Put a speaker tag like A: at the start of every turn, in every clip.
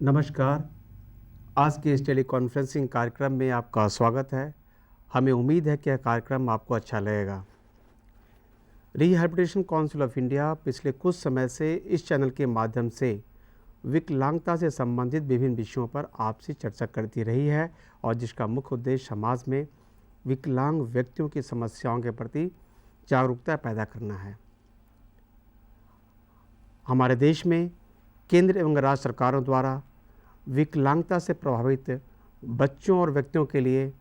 A: नमस्कार। आज के इस टेलीकॉन्फ्रेंसिंग कार्यक्रम में आपका स्वागत है। हमें उम्मीद है कि यह कार्यक्रम आपको अच्छा लगेगा। रिहैबिलिटेशन काउंसिल ऑफ इंडिया पिछले कुछ समय से इस चैनल के माध्यम से विकलांगता से संबंधित विभिन्न विषयों पर आपसे चर्चा करती रही है और जिसका मुख्य उद्देश्य समाज में विकलांग व्यक्तियों की समस्याओं के प्रति जागरूकता पैदा करना है। हमारे देश में केंद्र एवं राज्य सरकारों द्वारा विकलांगता से प्रभावित बच्चों और व्यक्तियों के लिए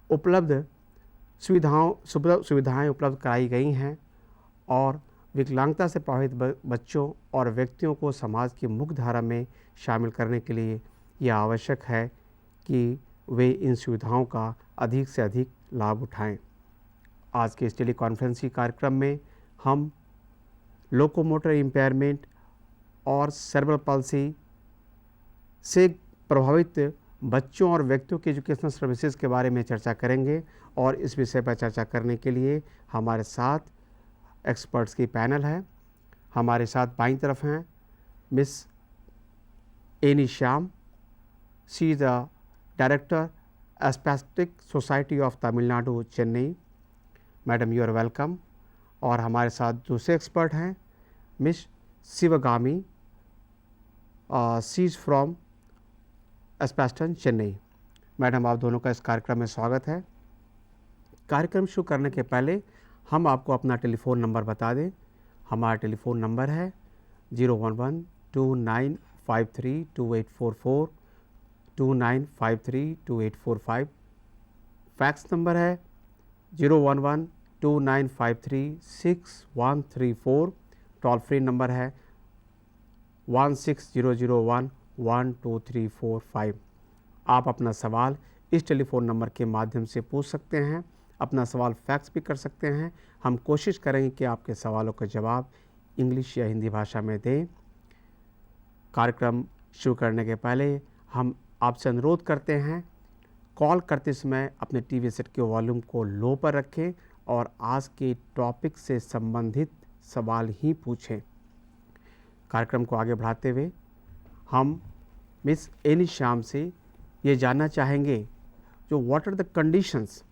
A: उपलब्ध सुविधाएं उपलब्ध कराई गई हैं और विकलांगता से प्रभावित बच्चों और व्यक्तियों को समाज की मुख्य धारा में शामिल करने के लिए यह आवश्यक है कि वे इन सुविधाओं का अधिक से अधिक लाभ उठाएं। आज के इस टेलीकॉन्फ्रेंसिंग कार्यक्रम में हम लोकोमोटर इम्पेयरमेंट और सेरेब्रल पल्सी से प्रभावित बच्चों और व्यक्तियों के एजुकेशनल सर्विसेज के बारे में चर्चा करेंगे और इस विषय पर चर्चा करने के लिए हमारे साथ एक्सपर्ट्स की पैनल है। हमारे साथ बाईं तरफ हैं miss Annie Shyam, she is the director spastic society of Tamil Nadu Chennai. Madam you are welcome. और हमारे साथ दूसरे एक्सपर्ट हैं miss Sivagami, she is from एस्पेस्टन चेन्नई। मैडम आप दोनों का इस कार्यक्रम में स्वागत है। कार्यक्रम शुरू करने के पहले हम आपको अपना टेलीफ़ोन नंबर बता दें। हमारा टेलीफ़ोन नंबर है 011-2953-2844, 2953-2845। फैक्स नंबर है 011-2953-6134। टोल फ्री नंबर है 1600112345। आप अपना सवाल इस टेलीफ़ोन नंबर के माध्यम से पूछ सकते हैं। अपना सवाल फैक्स भी कर सकते हैं। हम कोशिश करेंगे कि आपके सवालों का जवाब इंग्लिश या हिंदी भाषा में दें। कार्यक्रम शुरू करने के पहले हम आपसे अनुरोध करते हैं, कॉल करते समय अपने टीवी सेट के वॉल्यूम को लो पर रखें और आज के टॉपिक से संबंधित सवाल ही पूछें। कार्यक्रम को आगे बढ़ाते हुए हम मिस एनी श्याम से ये जानना चाहेंगे जो what are the conditions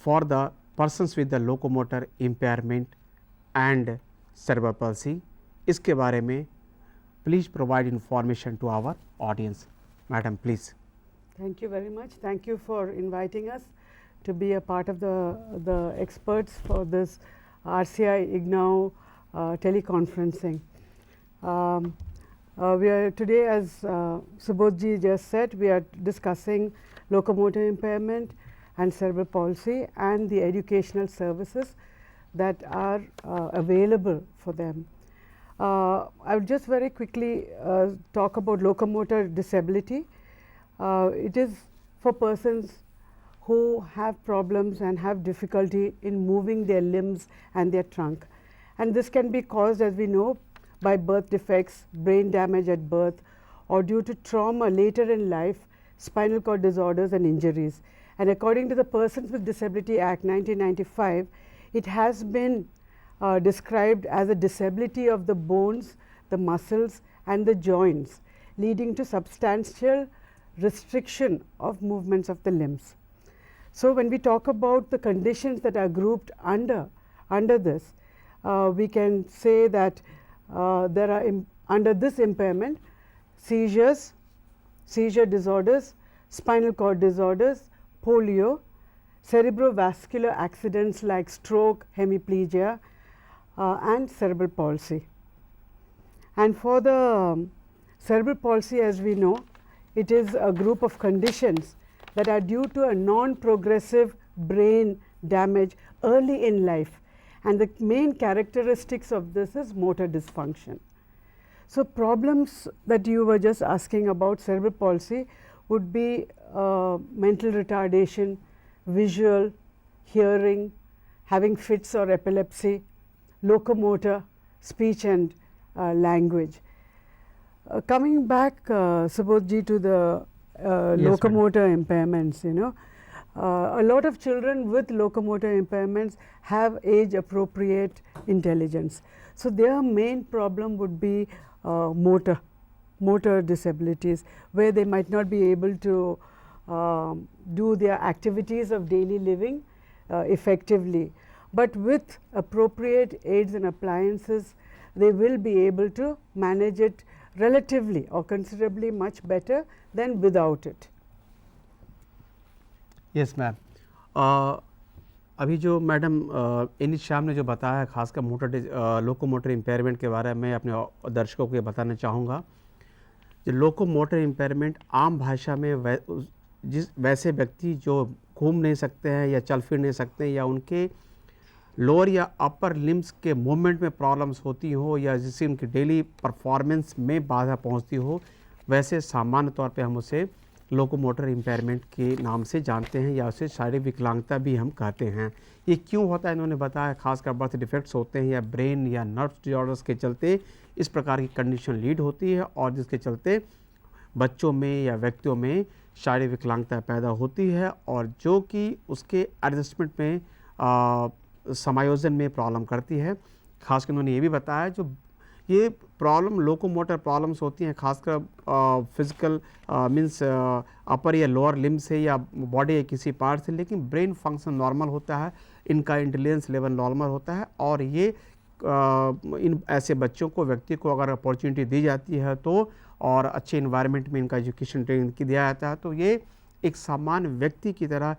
A: for the persons with the locomotor impairment and cerebral palsy. इसके बारे में please provide information to our audience. Madam please.
B: Thank you very much. Thank you for inviting us to be a part of the experts for this RCI IGNOU teleconferencing. We are today, as Subodhji just said, we are discussing locomotor impairment and cerebral palsy and the educational services that are available for them. I will just very quickly talk about locomotor disability. It is for persons who have problems and have difficulty in moving their limbs and their trunk, and this can be caused, as we know, by birth defects, brain damage at birth, or due to trauma later in life, spinal cord disorders and injuries. And according to the Persons with Disability Act 1995, it has been described as a disability of the bones, the muscles and the joints, leading to substantial restriction of movements of the limbs. So when we talk about the conditions that are grouped under this, we can say that there are under this impairment seizures, seizure disorders, spinal cord disorders, polio, cerebrovascular accidents like stroke, hemiplegia and cerebral palsy. And for the cerebral palsy, as we know, it is a group of conditions that are due to a non-progressive brain damage early in life, and the main characteristics of this is motor dysfunction. So problems that you were just asking about cerebral palsy would be mental retardation, visual, hearing, having fits or epilepsy, locomotor, speech and language. Coming back, Subodhji, to the
A: Yes,
B: locomotor impairments, you know, a lot of children with locomotor impairments have age appropriate intelligence. So their main problem would be motor disabilities, where they might not be able to do their activities of daily living effectively. But with appropriate aids and appliances, they will be able to manage it relatively or considerably much better than without it.
A: Yes ma'am, अभी जो madam इनिश शाम ने जो बताया खासकर locomotor impairment के बारे में अपने दर्शकों को ये बताना चाहूँगा। जो लोकोमोटर इम्पेयरमेंट आम भाषा में वैसे व्यक्ति जो घूम नहीं सकते हैं या चल फिर नहीं सकते हैं या उनके लोअर या अपर लिम्स के मूवमेंट में प्रॉब्लम्स होती हो या जिससे उनकी डेली परफॉर्मेंस में बाधा पहुंचती हो, वैसे सामान्य तौर पे हम उसे लोकोमोटर इम्पेयरमेंट के नाम से जानते हैं या उसे शारीरिक विकलांगता भी हम कहते हैं। ये क्यों होता है इन्होंने बताया, खासकर बर्थ डिफेक्ट्स होते हैं या ब्रेन या नर्व डिसऑर्डर्स के चलते इस प्रकार की कंडीशन लीड होती है और जिसके चलते बच्चों में या व्यक्तियों में शारीरिक विकलांगता पैदा होती है और जो कि उसके एडजस्टमेंट में समायोजन में प्रॉब्लम करती है। खासकर उन्होंने ये भी बताया जो ये प्रॉब्लम लोकोमोटर प्रॉब्लम्स होती हैं खासकर फिजिकल मीन्स अपर या लोअर लिम्ब से या बॉडी के किसी पार्ट से, लेकिन ब्रेन फंक्शन नॉर्मल होता है, इनका इंटेलिजेंस लेवल नॉर्मल होता है और ये इन ऐसे बच्चों को व्यक्ति को अगर अपॉर्चुनिटी दी जाती है तो और अच्छे इन्वायरमेंट में इनका एजुकेशन ट्रेनिंग दिया जाता है तो ये एक सामान्य व्यक्ति की तरह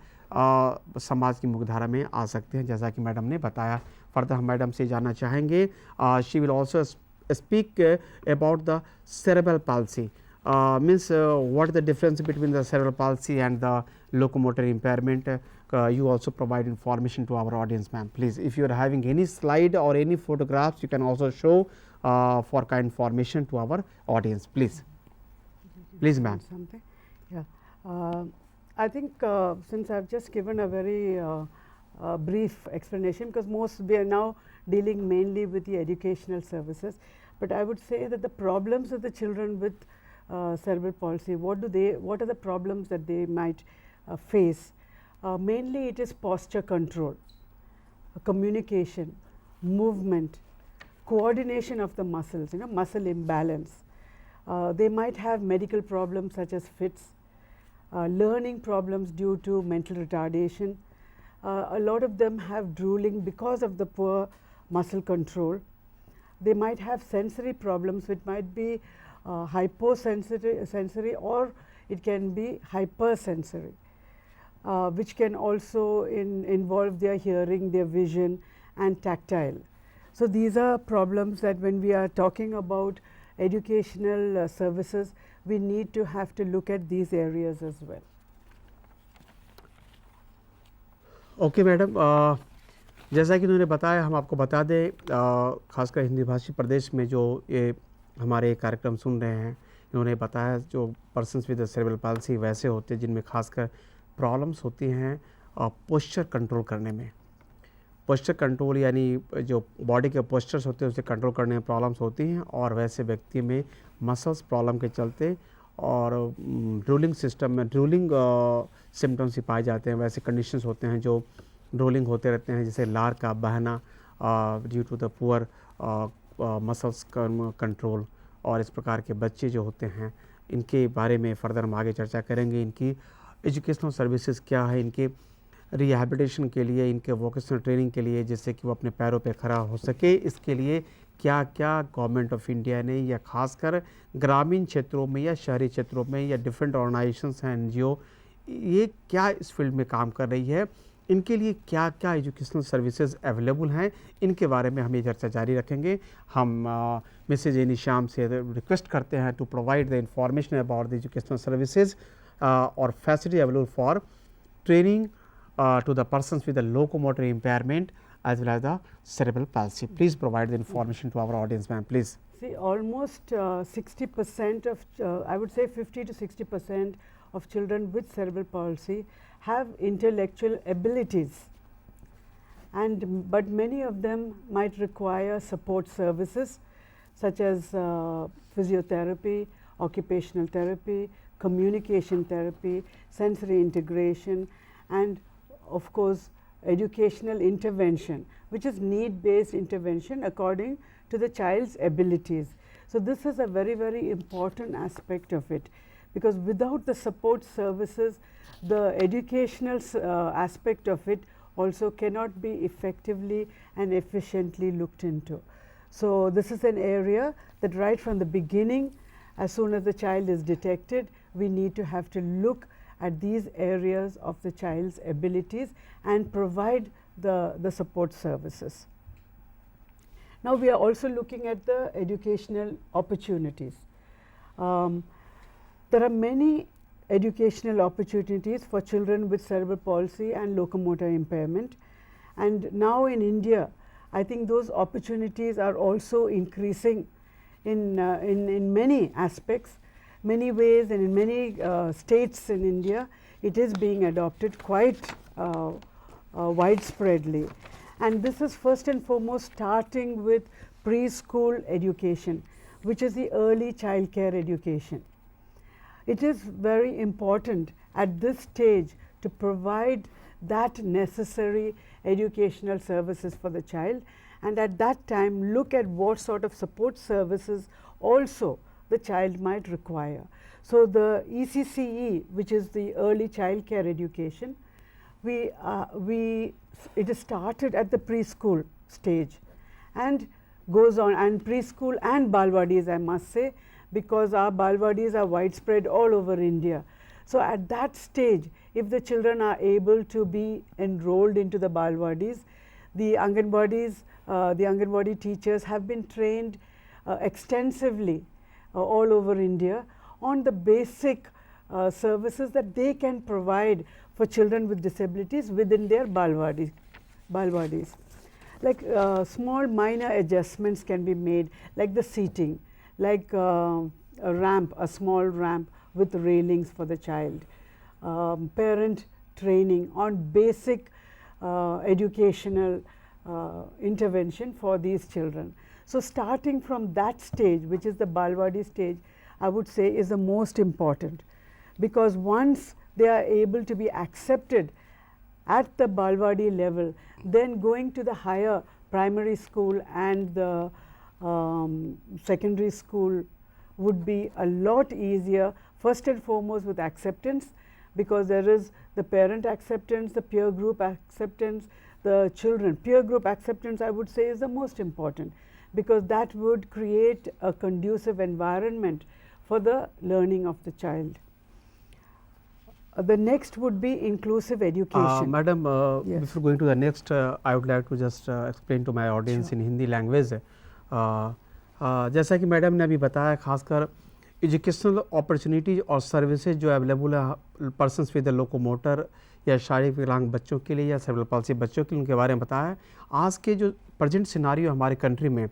A: समाज की मुख्यधारा में आ सकते हैं, जैसा कि मैडम ने बताया। फर्दर हम मैडम से जानना चाहेंगे, she will also speak about the cerebral palsy, means what is the difference between the cerebral palsy and the locomotor impairment. You also provide information to our audience, ma'am. Please, if you are having any slide or any photographs, you can also show for kind information to our audience. Please, ma'am.
B: Something, yeah. I think since I have just given a very brief explanation, because we are now dealing mainly with the educational services, but I would say that the problems of the children with cerebral palsy, what are the problems that they might face? Mainly it is posture control, communication, movement, coordination of the muscles, muscle imbalance. They might have medical problems such as fits, learning problems due to mental retardation. A lot of them have drooling because of the poor muscle control. They might have sensory problems, which might be hyposensory or it can be hypersensory, which can also involve their hearing, their vision and tactile. So, these are problems that when we are talking about educational services, we need to have to look at these areas as well.
A: Okay madam, जैसा कि उन्होंने बताया हम आपको बता दें, खासकर हिंदी भाषी प्रदेश में जो ये हमारे कार्यक्रम सुन रहे हैं, इन्होंने बताया जो पर्सन्स विद सेरेब्रल पाल्सी वैसे होते हैं जिनमें खासकर प्रॉब्लम्स होती हैं पोस्चर कंट्रोल करने में। पोस्चर कंट्रोल यानी जो बॉडी के पोस्चर्स होते हैं उसे कंट्रोल करने में प्रॉब्लम्स होती हैं और वैसे व्यक्ति में मसल्स प्रॉब्लम के चलते और ड्रूलिंग सिस्टम में ड्रूलिंग सिम्टम्स ही पाए जाते हैं। वैसे कंडीशंस होते हैं जो ड्रूलिंग होते रहते हैं, जैसे लार का बहना due to the poor muscles control. और इस प्रकार के बच्चे जो होते हैं इनके बारे में फर्दर हम आगे चर्चा करेंगे। इनकी एजुकेशनल सर्विसेज क्या है, इनके रिहैबिलिटेशन के लिए, इनके वोकेशनल ट्रेनिंग के लिए, जिससे कि वो अपने पैरों पे खड़ा हो सके, इसके लिए क्या क्या गवर्नमेंट ऑफ इंडिया ने या खासकर ग्रामीण क्षेत्रों में या शहरी क्षेत्रों में या डिफरेंट ऑर्गेनाइजेशंस हैं, एनजीओ, ये क्या इस फील्ड में काम कर रही है, इनके लिए क्या क्या एजुकेशनल सर्विसेज अवेलेबल हैं, इनके बारे में हम ये चर्चा जारी रखेंगे। हम मिसेज एनी श्याम से रिक्वेस्ट करते हैं to provide the information about the educational services और facility available for training to the persons with the locomotor impairment as well as the cerebral palsy. Please provide the information to our audience, ma'am, please.
B: See, almost 60% of, I would say 50 to 60% of children with cerebral palsy have intellectual abilities, but many of them might require support services such as physiotherapy, occupational therapy, communication therapy, sensory integration, and of course educational intervention, which is need based intervention according to the child's abilities. So this is a very, very important aspect of it, because without the support services, the educational aspect of it also cannot be effectively and efficiently looked into. So this is an area that right from the beginning, as soon as the child is detected, we need to have to look at these areas of the child's abilities and provide the support services. Now we are also looking at the educational opportunities. There are many educational opportunities for children with cerebral palsy and locomotor impairment, and now in India I think those opportunities are also increasing in many aspects, many ways, and in many states in India it is being adopted quite widespreadly. And this is first and foremost starting with preschool education, which is the early child care education. It is very important at this stage to provide that necessary educational services for the child, and at that time look at what sort of support services also the child might require. So the ECCE, which is the early child care education, it is started at the preschool stage and goes on, and preschool and Balwadis, I must say, because our Balwadis are widespread all over India. So at that stage, if the children are able to be enrolled into the Balwadis, the Anganwadi teachers have been trained extensively all over India on the basic services that they can provide for children with disabilities within their Balwadis. Like small minor adjustments can be made, like the seating, like a ramp, a small ramp with railings for the child, parent training on basic educational intervention for these children. So starting from that stage, which is the Balwadi stage, I would say is the most important, because once they are able to be accepted at the Balwadi level, then going to the higher primary school and the secondary school would be a lot easier, first and foremost with acceptance, because there is the parent acceptance, the peer group acceptance, the children. Peer group acceptance, I would say, is the most important, because that would create a conducive environment for the learning of the child. The next would be inclusive education.
A: Madam,
B: Yes.
A: before going to the next, I would like to just explain to my audience
B: Sure.
A: in Hindi language. जैसा कि madam ने अभी बताया, खासकर educational opportunities और services जो available है persons with locomotor या शारीरिक विकलांग बच्चों के लिए या सेरेब्रल पाल्सी बच्चों के लिए, उनके बारे में बताया है। आज के जो प्रेजेंट सिनारियो हमारे कंट्री में,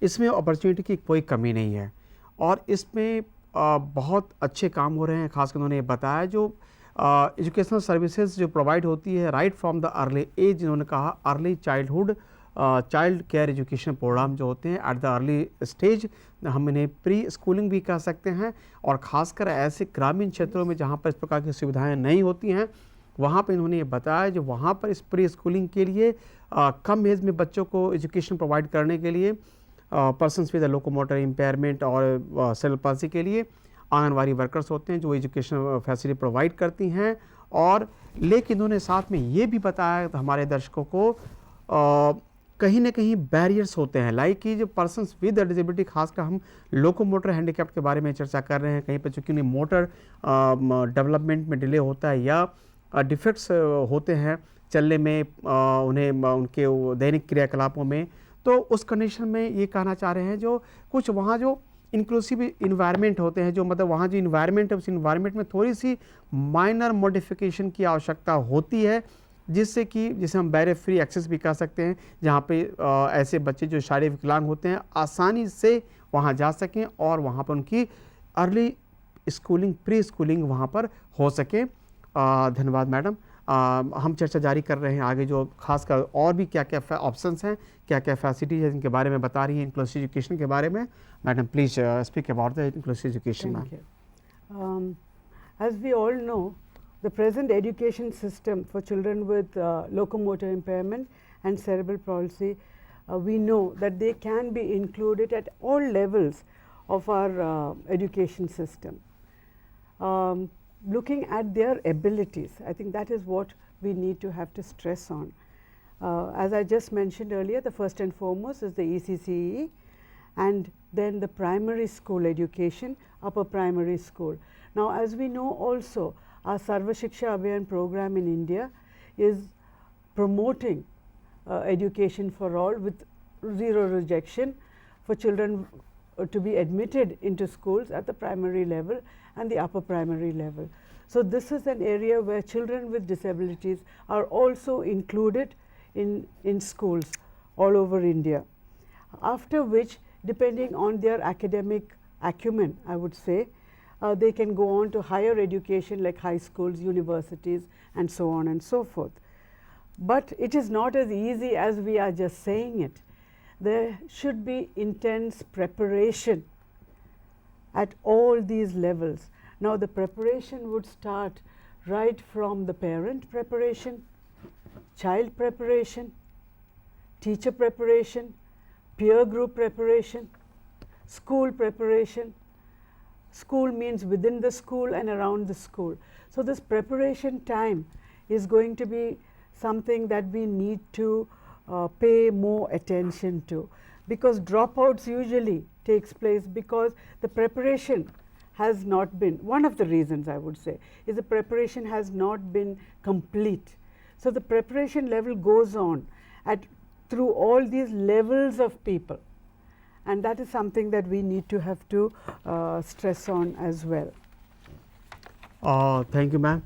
A: इसमें अपॉर्चुनिटी की कोई कमी नहीं है और इसमें बहुत अच्छे काम हो रहे हैं। खासकर उन्होंने ये बताया जो एजुकेशनल सर्विसेज जो प्रोवाइड होती है right from the early age, जिन्होंने कहा early childhood child care education program जो होते हैं एट द अर्ली स्टेज, हम इन्हें प्री स्कूलिंग भी कह सकते हैं। और ख़ासकर ऐसे ग्रामीण क्षेत्रों में जहाँ पर इस प्रकार की सुविधाएं नहीं होती हैं, वहाँ पर इन्होंने ये बताया जो वहाँ पर इस प्री स्कूलिंग के लिए कम एज में बच्चों को एजुकेशन प्रोवाइड करने के लिए पर्सनस विद लोकोमोटर इम्पेयरमेंट और सेरेब्रल पाल्सी के लिए आंगनवाड़ी वर्कर्स होते हैं जो एजुकेशन फैसिलिटी प्रोवाइड करती हैं। और लेकिन उन्होंने साथ में ये भी बताया हमारे दर्शकों को कहीं ना कहीं बैरियर्स होते हैं, लाइक कि जो पर्सनस विद डिसेबिलिटी, खासकर हम लोकोमोटर हैंडीकैप के बारे में चर्चा कर रहे हैं, कहीं पर चूँकि उन्हें मोटर डेवलपमेंट में डिले होता है या डिफेक्ट्स होते हैं चलने में, उन्हें उनके दैनिक क्रियाकलापों में, तो उस कंडीशन में ये कहना चाह रहे हैं जो कुछ वहाँ जो इंक्लूसिव इन्वायरमेंट होते हैं, जो मतलब वहाँ जो इन्वायरमेंट है उस इन्वायरमेंट में थोड़ी सी माइनर मॉडिफिकेशन की आवश्यकता होती है, जिससे कि जिसे हम बैरियर फ्री एक्सेस भी कह सकते हैं, जहाँ पे ऐसे बच्चे जो शारीरिक विकलांग होते हैं आसानी से वहाँ जा सकें और वहाँ पर उनकी अर्ली स्कूलिंग प्री स्कूलिंग वहाँ पर हो सके। धन्यवाद मैडम। हम चर्चा जारी कर रहे हैं आगे, जो खासकर और भी क्या क्या ऑप्शंस हैं, क्या क्या फैसिलिटीज हैं, इनके बारे में बता रही हैं इंक्लूसिव एजुकेशन के बारे में। Madam please speak about the inclusive education.
B: Thank you. As we all know, the present education system for children with locomotor impairment and cerebral palsy, we know that they can be included at all levels of our education system. Looking at their abilities, I think that is what we need to have to stress on. As I just mentioned earlier, the first and foremost is the ECCE, and then the primary school education, upper primary school. Now, as we know also, our Sarva Shiksha Abhiyan program in India is promoting education for all with zero rejection for children to be admitted into schools at the primary level and the upper primary level. So, this is an area where children with disabilities are also included in schools all over India. After which, depending on their academic acumen, I would say, they can go on to higher education like high schools, universities, and so on and so forth. But it is not as easy as we are just saying it. There should be intense preparation at all these levels. Now, the preparation would start right from the parent preparation, child preparation, teacher preparation, peer group preparation, school preparation. School means within the school and around the school. So, this preparation time is going to be something that we need to pay more attention to, because dropouts usually takes place because the preparation has not been, one of the reasons I would say is the preparation has not been complete. So, the preparation level goes on through all these levels of people, and that is something that we need to have to stress on as well.
A: Thank you ma'am.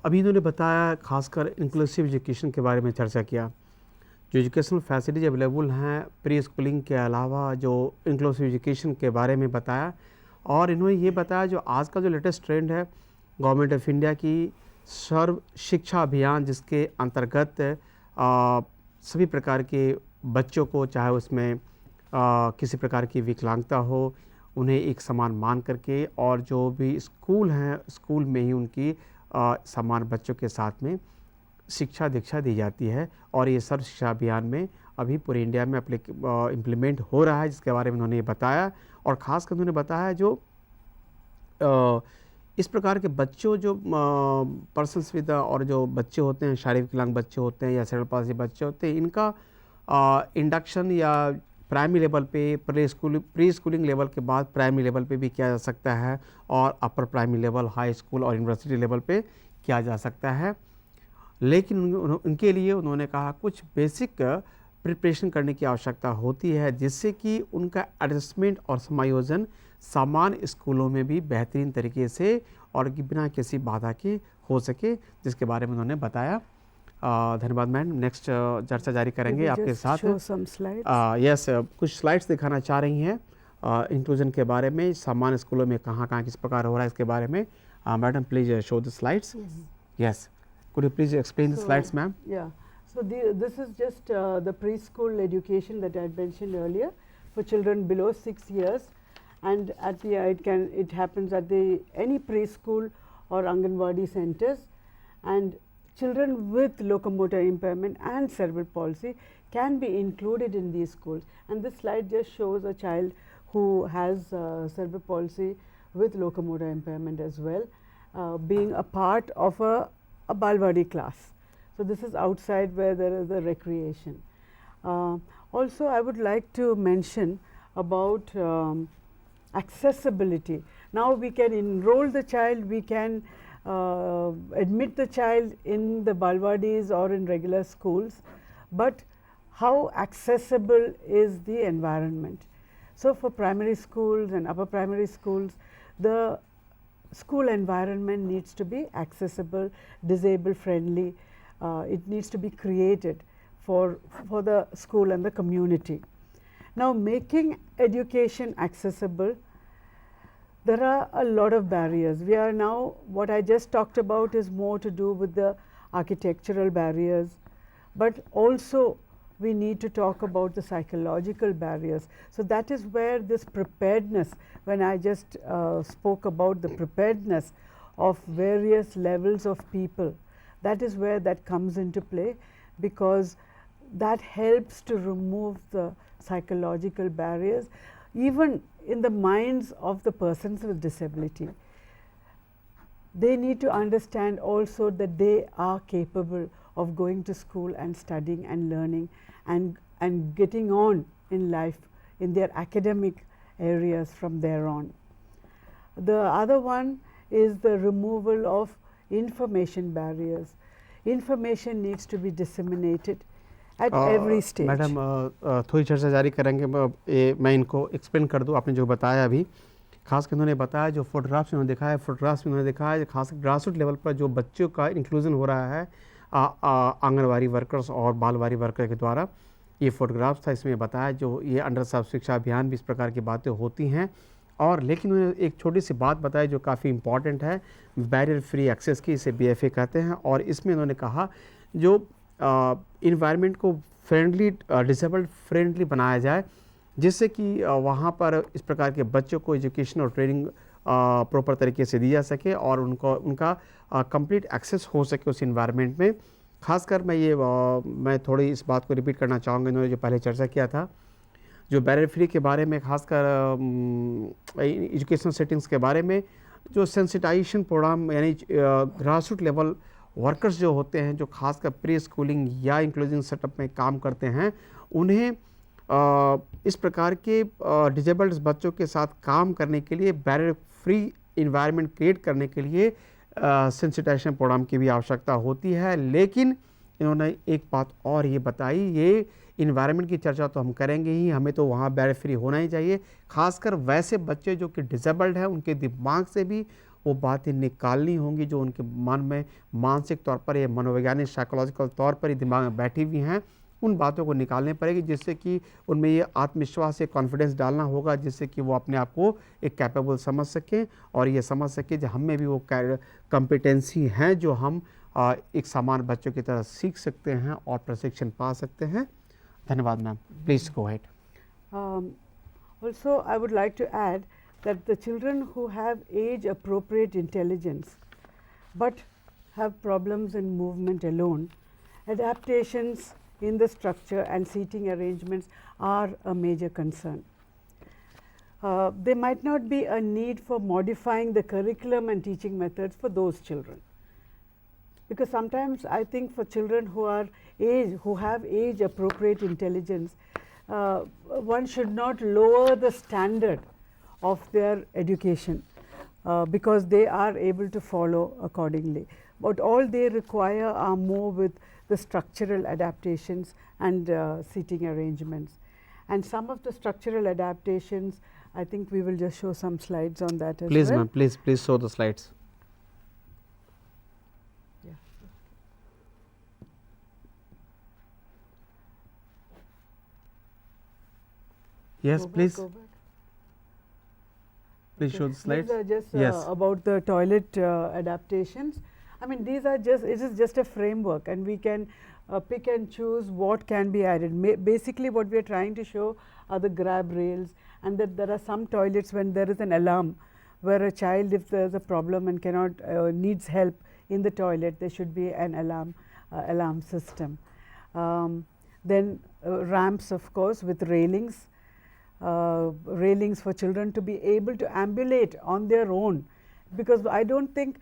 A: अभी इन्होंने बताया खासकर inclusive education के बारे में चर्चा किया। जो एजुकेशनल फैसिलिटीज अवेलेबल हैं प्री स्कूलिंग के अलावा, जो इंक्लूसिव एजुकेशन के बारे में बताया, और इन्होंने ये बताया जो आज का जो लेटेस्ट ट्रेंड है गवर्नमेंट ऑफ इंडिया की सर्व शिक्षा अभियान, जिसके अंतर्गत सभी प्रकार के बच्चों को, चाहे उसमें किसी प्रकार की विकलांगता हो, उन्हें एक समान मान करके, और जो भी स्कूल हैं स्कूल में ही उनकी समान बच्चों के साथ में शिक्षा दीक्षा दी जाती है। और ये सर्व शिक्षा अभियान में अभी पूरे इंडिया में इम्प्लीमेंट हो रहा है, जिसके बारे में उन्होंने बताया। और ख़ास कर उन्होंने बताया जो इस प्रकार के बच्चों, जो पर्सन्स विद और जो बच्चे होते हैं, शारीरिक विकलांग बच्चे होते हैं या सेरेब्रल पाल्सी बच्चे होते हैं, इनका इंडक्शन या प्राइमरी लेवल पे, प्री स्कूलिंग लेवल के बाद प्राइमरी लेवल पे भी किया जा सकता है, और upper primary level, high school और यूनिवर्सिटी लेवल पे किया जा सकता है। लेकिन उनके लिए उन्होंने कहा कुछ बेसिक प्रिपरेशन करने की आवश्यकता होती है, जिससे कि उनका एडजस्टमेंट और समायोजन सामान्य स्कूलों में भी बेहतरीन तरीके से और बिना किसी बाधा के हो सके, जिसके बारे में उन्होंने बताया। धन्यवाद मैम। नेक्स्ट चर्चा जारी करेंगे आपके साथ। यस, कुछ स्लाइड्स दिखाना चाह रही हैं इंक्लूजन के बारे में, सामान्य स्कूलों में कहाँ कहाँ किस प्रकार हो रहा है इसके बारे में। Madam please show the slides. Yes, could you please explain the slides, ma'am?
B: Yeah, so this is just the preschool education that I had mentioned earlier for children below 6 years, and at the it happens at any preschool or Anganwadi centers, and children with locomotor impairment and cerebral palsy can be included in these schools. And this slide just shows a child who has cerebral palsy with locomotor impairment as well, being a part of a Balwadi class. So, this is outside where there is a recreation. Also, I would like to mention about accessibility. Now, we can enroll the child, we can admit the child in the Balwadis or in regular schools, but how accessible is the environment? So, for primary schools and upper primary schools, the school environment needs to be accessible, disabled friendly. It needs to be created for the school and the community. Now, making education accessible, there are a lot of barriers. We are now, what I just talked about is more to do with the architectural barriers, but also we need to talk about the psychological barriers. So, that is where this preparedness, when I just spoke about the preparedness of various levels of people, that is where that comes into play, because that helps to remove the psychological barriers. Even in the minds of the persons with disability. They need to understand also that they are capable of going to school and studying and learning and getting on in life in their academic areas from there on. The other one is the removal of information barriers. Information needs to be disseminated at every stage.
A: Madam थोड़ी चर्चा जारी करेंगे, मैं इनको explain कर दूं। आपने जो बताया अभी, खास कर उन्होंने बताया जो फोटोग्राफ्स उन्होंने दिखाया, फोटोग्राफ्स में उन्होंने दिखाया खास ग्रास रूट लेवल पर जो बच्चों का इंक्लूजन हो रहा है आंगनवाड़ी वर्कर्स और बालवाड़ी वर्कर के द्वारा, ये फोटोग्राफ्स था। इसमें बताया जो ये अंडर सर्व शिक्षा अभियान भी इस प्रकार की बातें होती हैं। और लेकिन उन्होंने एक छोटी सी बात बताई जो काफ़ी इम्पॉर्टेंट है, बैरियर फ्री एक्सेस की, इसे BFA कहते हैं। और इसमें उन्होंने कहा जो इन्वायरमेंट को फ्रेंडली, डिसेबल्ड फ्रेंडली बनाया जाए, जिससे कि वहाँ पर इस प्रकार के बच्चों को एजुकेशन और ट्रेनिंग प्रॉपर तरीके से दी जा सके और उनका कंप्लीट एक्सेस हो सके उस इन्वायरमेंट में। खासकर मैं थोड़ी इस बात को रिपीट करना चाहूँगा, इन्होंने जो पहले चर्चा किया था जो बैरियर फ्री के बारे में, खासकर एजुकेशनल सेटिंग्स के बारे में, जो सेंसिटाइजेशन प्रोग्राम यानी ग्रास रूट लेवल वर्कर्स जो होते हैं, जो खासकर प्री स्कूलिंग या इंक्लूजिव सेटअप में काम करते हैं, उन्हें इस प्रकार के डिजेबल्ड बच्चों के साथ काम करने के लिए, बैरियर फ्री इन्वायरमेंट क्रिएट करने के लिए सेंसिटाइजेशन प्रोग्राम की भी आवश्यकता होती है। लेकिन इन्होंने एक बात और ये बताई, ये इन्वायरमेंट की चर्चा तो हम करेंगे ही, हमें तो वहाँ बैरियर फ्री होना ही चाहिए। खासकर वैसे बच्चे जो कि डिसेबल्ड हैं, उनके दिमाग से भी वो बातें निकालनी होंगी जो उनके मन में मानसिक तौर पर या मनोवैज्ञानिक साइकोलॉजिकल तौर पर ही दिमाग में बैठी हुई हैं, उन बातों को निकालनी पड़ेगी, जिससे कि उनमें ये आत्मविश्वास, एक कॉन्फिडेंस डालना होगा, जिससे कि वो अपने आप को एक कैपेबल समझ सकें और ये समझ सकें जो हम में भी वो कॉम्पिटेंसी हैं जो हम एक समान बच्चों की तरह सीख सकते हैं और प्रशिक्षण पा सकते हैं। धन्यवाद ma'am, please go ahead.
B: Also, I would like to add that the children who have age appropriate intelligence but have problems in movement alone, adaptations in the structure and seating arrangements are a major concern. There might not be a need for modifying the curriculum and teaching methods for those children, because sometimes I think for children who have age appropriate intelligence, one should not lower the standard of their education because they are able to follow accordingly. But all they require are more with the structural adaptations and seating arrangements. And some of the structural adaptations, I think we will just show some slides on that as
A: Please
B: well.
A: ma'am, please show the slides.
B: Yeah.
A: Yes,
B: Go back,
A: please.
B: go back.
A: Please show the slides.
B: These are just
A: Yes.
B: about the toilet adaptations. I mean, these are just, it is just a framework, and we can pick and choose what can be added. Basically what we are trying to show are the grab rails, and that there are some toilets when there is an alarm where a child, if there is a problem and cannot needs help in the toilet, there should be an alarm system. Then ramps, of course, with railings. Railings for children to be able to ambulate on their own, because I don't think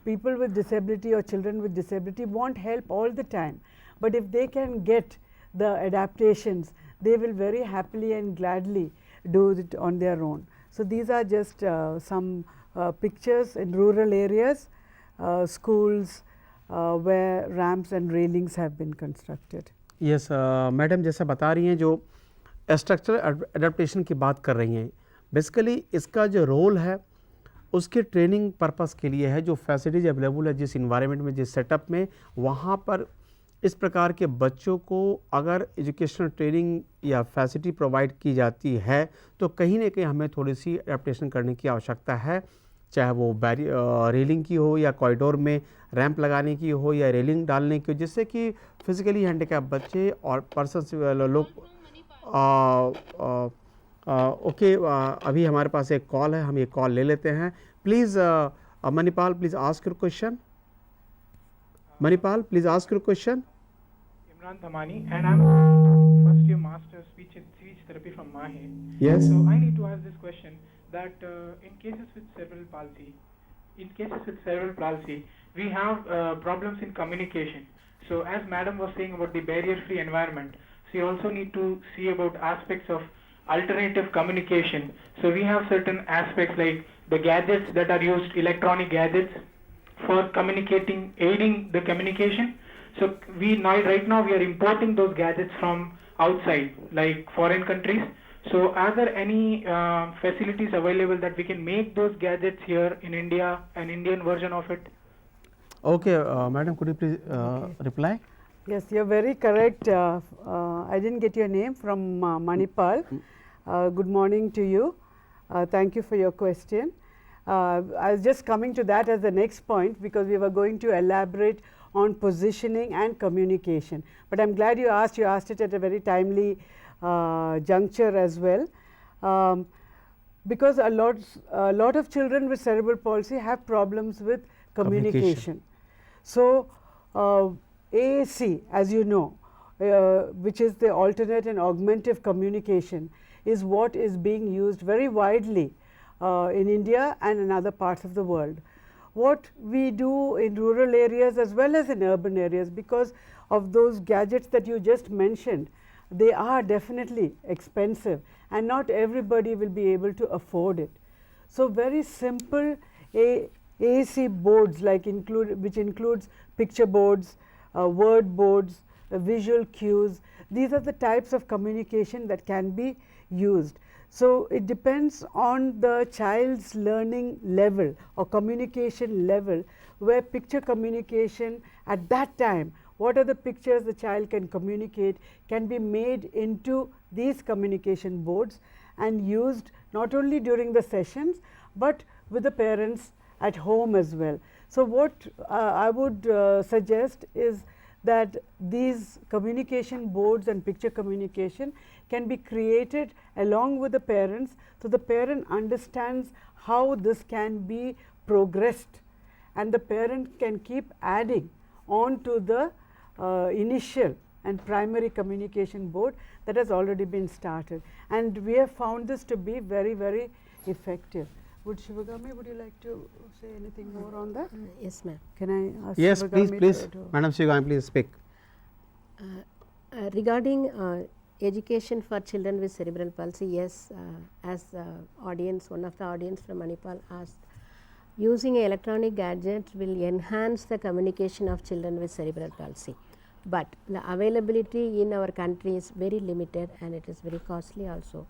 B: people with disability or children with disability want help all the time, but if they can get the adaptations, they will very happily and gladly do it on their own. So these are just some pictures in rural areas, schools where ramps and railings have been constructed.
A: Yes, madam जैसा बता रही हैं, जो structural adaptation की बात कर रही हैं, बेसिकली इसका जो रोल है उसके ट्रेनिंग पर्पस के लिए है। जो फैसिलिटीज़ अवेलेबल है जिस इन्वायरमेंट में, जिस सेटअप में, वहाँ पर इस प्रकार के बच्चों को अगर एजुकेशनल ट्रेनिंग या फैसिलिटी प्रोवाइड की जाती है तो कहीं ना कहीं हमें थोड़ी सी एडेप्टेशन करने की आवश्यकता है, चाहे वो रेलिंग की हो या कॉरिडोर में रैंप लगाने की हो या रेलिंग डालने की हो, जिससे कि फिजिकली हैंडीकैप बच्चे और पर्सन लोग ओके। अभी हमारे पास एक कॉल है, हम ये कॉल ले लेते हैं। Please Manipal, please ask your question. Manipal, please ask your question.
C: Imran Tamani, and I'm first year mass master speech therapy from Mahe.
A: Yes.
C: So I need to ask this question that in cases with cerebral palsy, we have problems in communication. So as Madam was saying about the barrier-free environment, so you also need to see about aspects of alternative communication. So we have certain aspects like the gadgets that are used, electronic gadgets for communicating, aiding the communication. So right now we are importing those gadgets from outside, like foreign countries. So are there any facilities available that we can make those gadgets here in India, an Indian version of it?
A: Okay, madam, could you please reply?
B: Yes, you're very correct. I didn't get your name from Manipal. Good morning to you. Thank you for your question. I was just coming to that as the next point because we were going to elaborate on positioning and communication. But I'm glad you asked it at a very timely juncture as well. Because a lot of children with cerebral palsy have problems with communication. So, AAC, as you know, which is the alternate and augmentative communication, is what is being used very widely in India and in other parts of the world. What we do in rural areas as well as in urban areas, because of those gadgets that you just mentioned, they are definitely expensive and not everybody will be able to afford it. So, very simple AAC boards which includes picture boards, word boards, visual cues, these are the types of communication that can be used. So, it depends on the child's learning level or communication level, where picture communication at that time, what are the pictures the child can communicate, can be made into these communication boards and used not only during the sessions, but with the parents at home as well. So, what I would suggest is that these communication boards and picture communication can be created along with the parents, so the parent understands how this can be progressed and the parent can keep adding on to the initial and primary communication board that has already been started, and we have found this to be very, very effective. Would Shivagami, would you like to say anything more on that?
D: Yes, ma'am.
B: Can I ask
A: Yes,
B: Shivagami
A: please. Madam Shivagami, please speak.
D: Regarding education for children with cerebral palsy, yes, as one of the audience from Manipal asked, using electronic gadgets will enhance the communication of children with cerebral palsy. But the availability in our country is very limited and it is very costly also.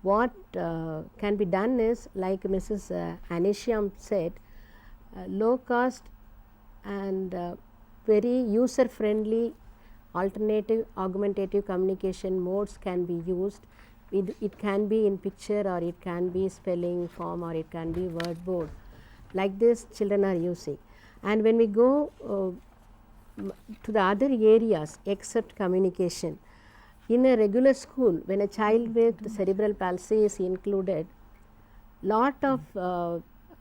D: What can be done is, like Mrs. Anishyam said, low cost and very user friendly alternative augmentative communication modes can be used. It can be in picture or it can be spelling form or it can be word board. Like this children are using. And when we go to the other areas except communication, in a regular school, when a child with cerebral palsy is included, lot of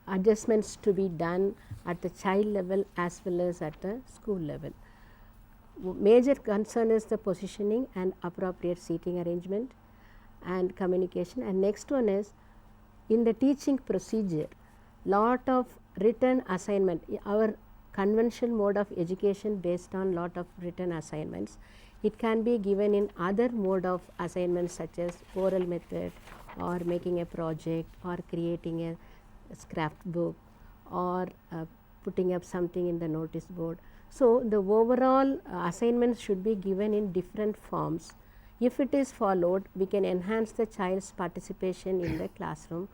D: adjustments to be done at the child level as well as at the school level. Major concern is the positioning and appropriate seating arrangement and communication. And next one is in the teaching procedure, lot of written assignment. Our conventional mode of education based on lot of written assignments. It can be given in other mode of assignments such as oral method or making a project or creating a scrapbook or putting up something in the notice board. So, the overall assignments should be given in different forms. If it is followed, we can enhance the child's participation in the classroom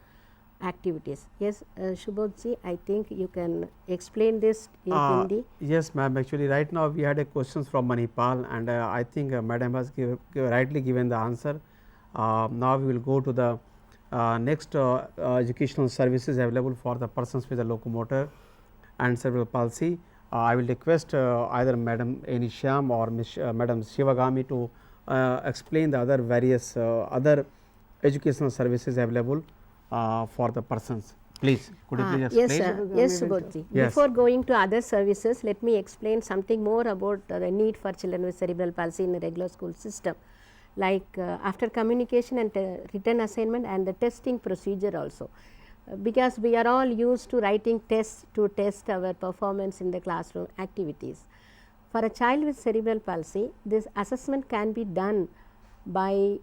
D: activities. Yes, Shubhodji, I think you can explain this in Hindi.
A: Yes, ma'am. Actually, right now we had a questions from Manipal, and I think Madam has rightly given the answer. Now we will go to the next educational services available for the persons with a locomotor and cerebral palsy. I will request either Madam Anishyam or Madam Shivagami to explain the other various other educational services available for the persons. Please, could you please explain?
D: Yes, sir. Yes, Subodhji.
A: Yes.
D: Before going to other services, let me explain something more about the need for children with cerebral palsy in a regular school system. like after communication and written assignment and the testing procedure also. Because we are all used to writing tests to test our performance in the classroom activities. For a child with cerebral palsy, this assessment can be done by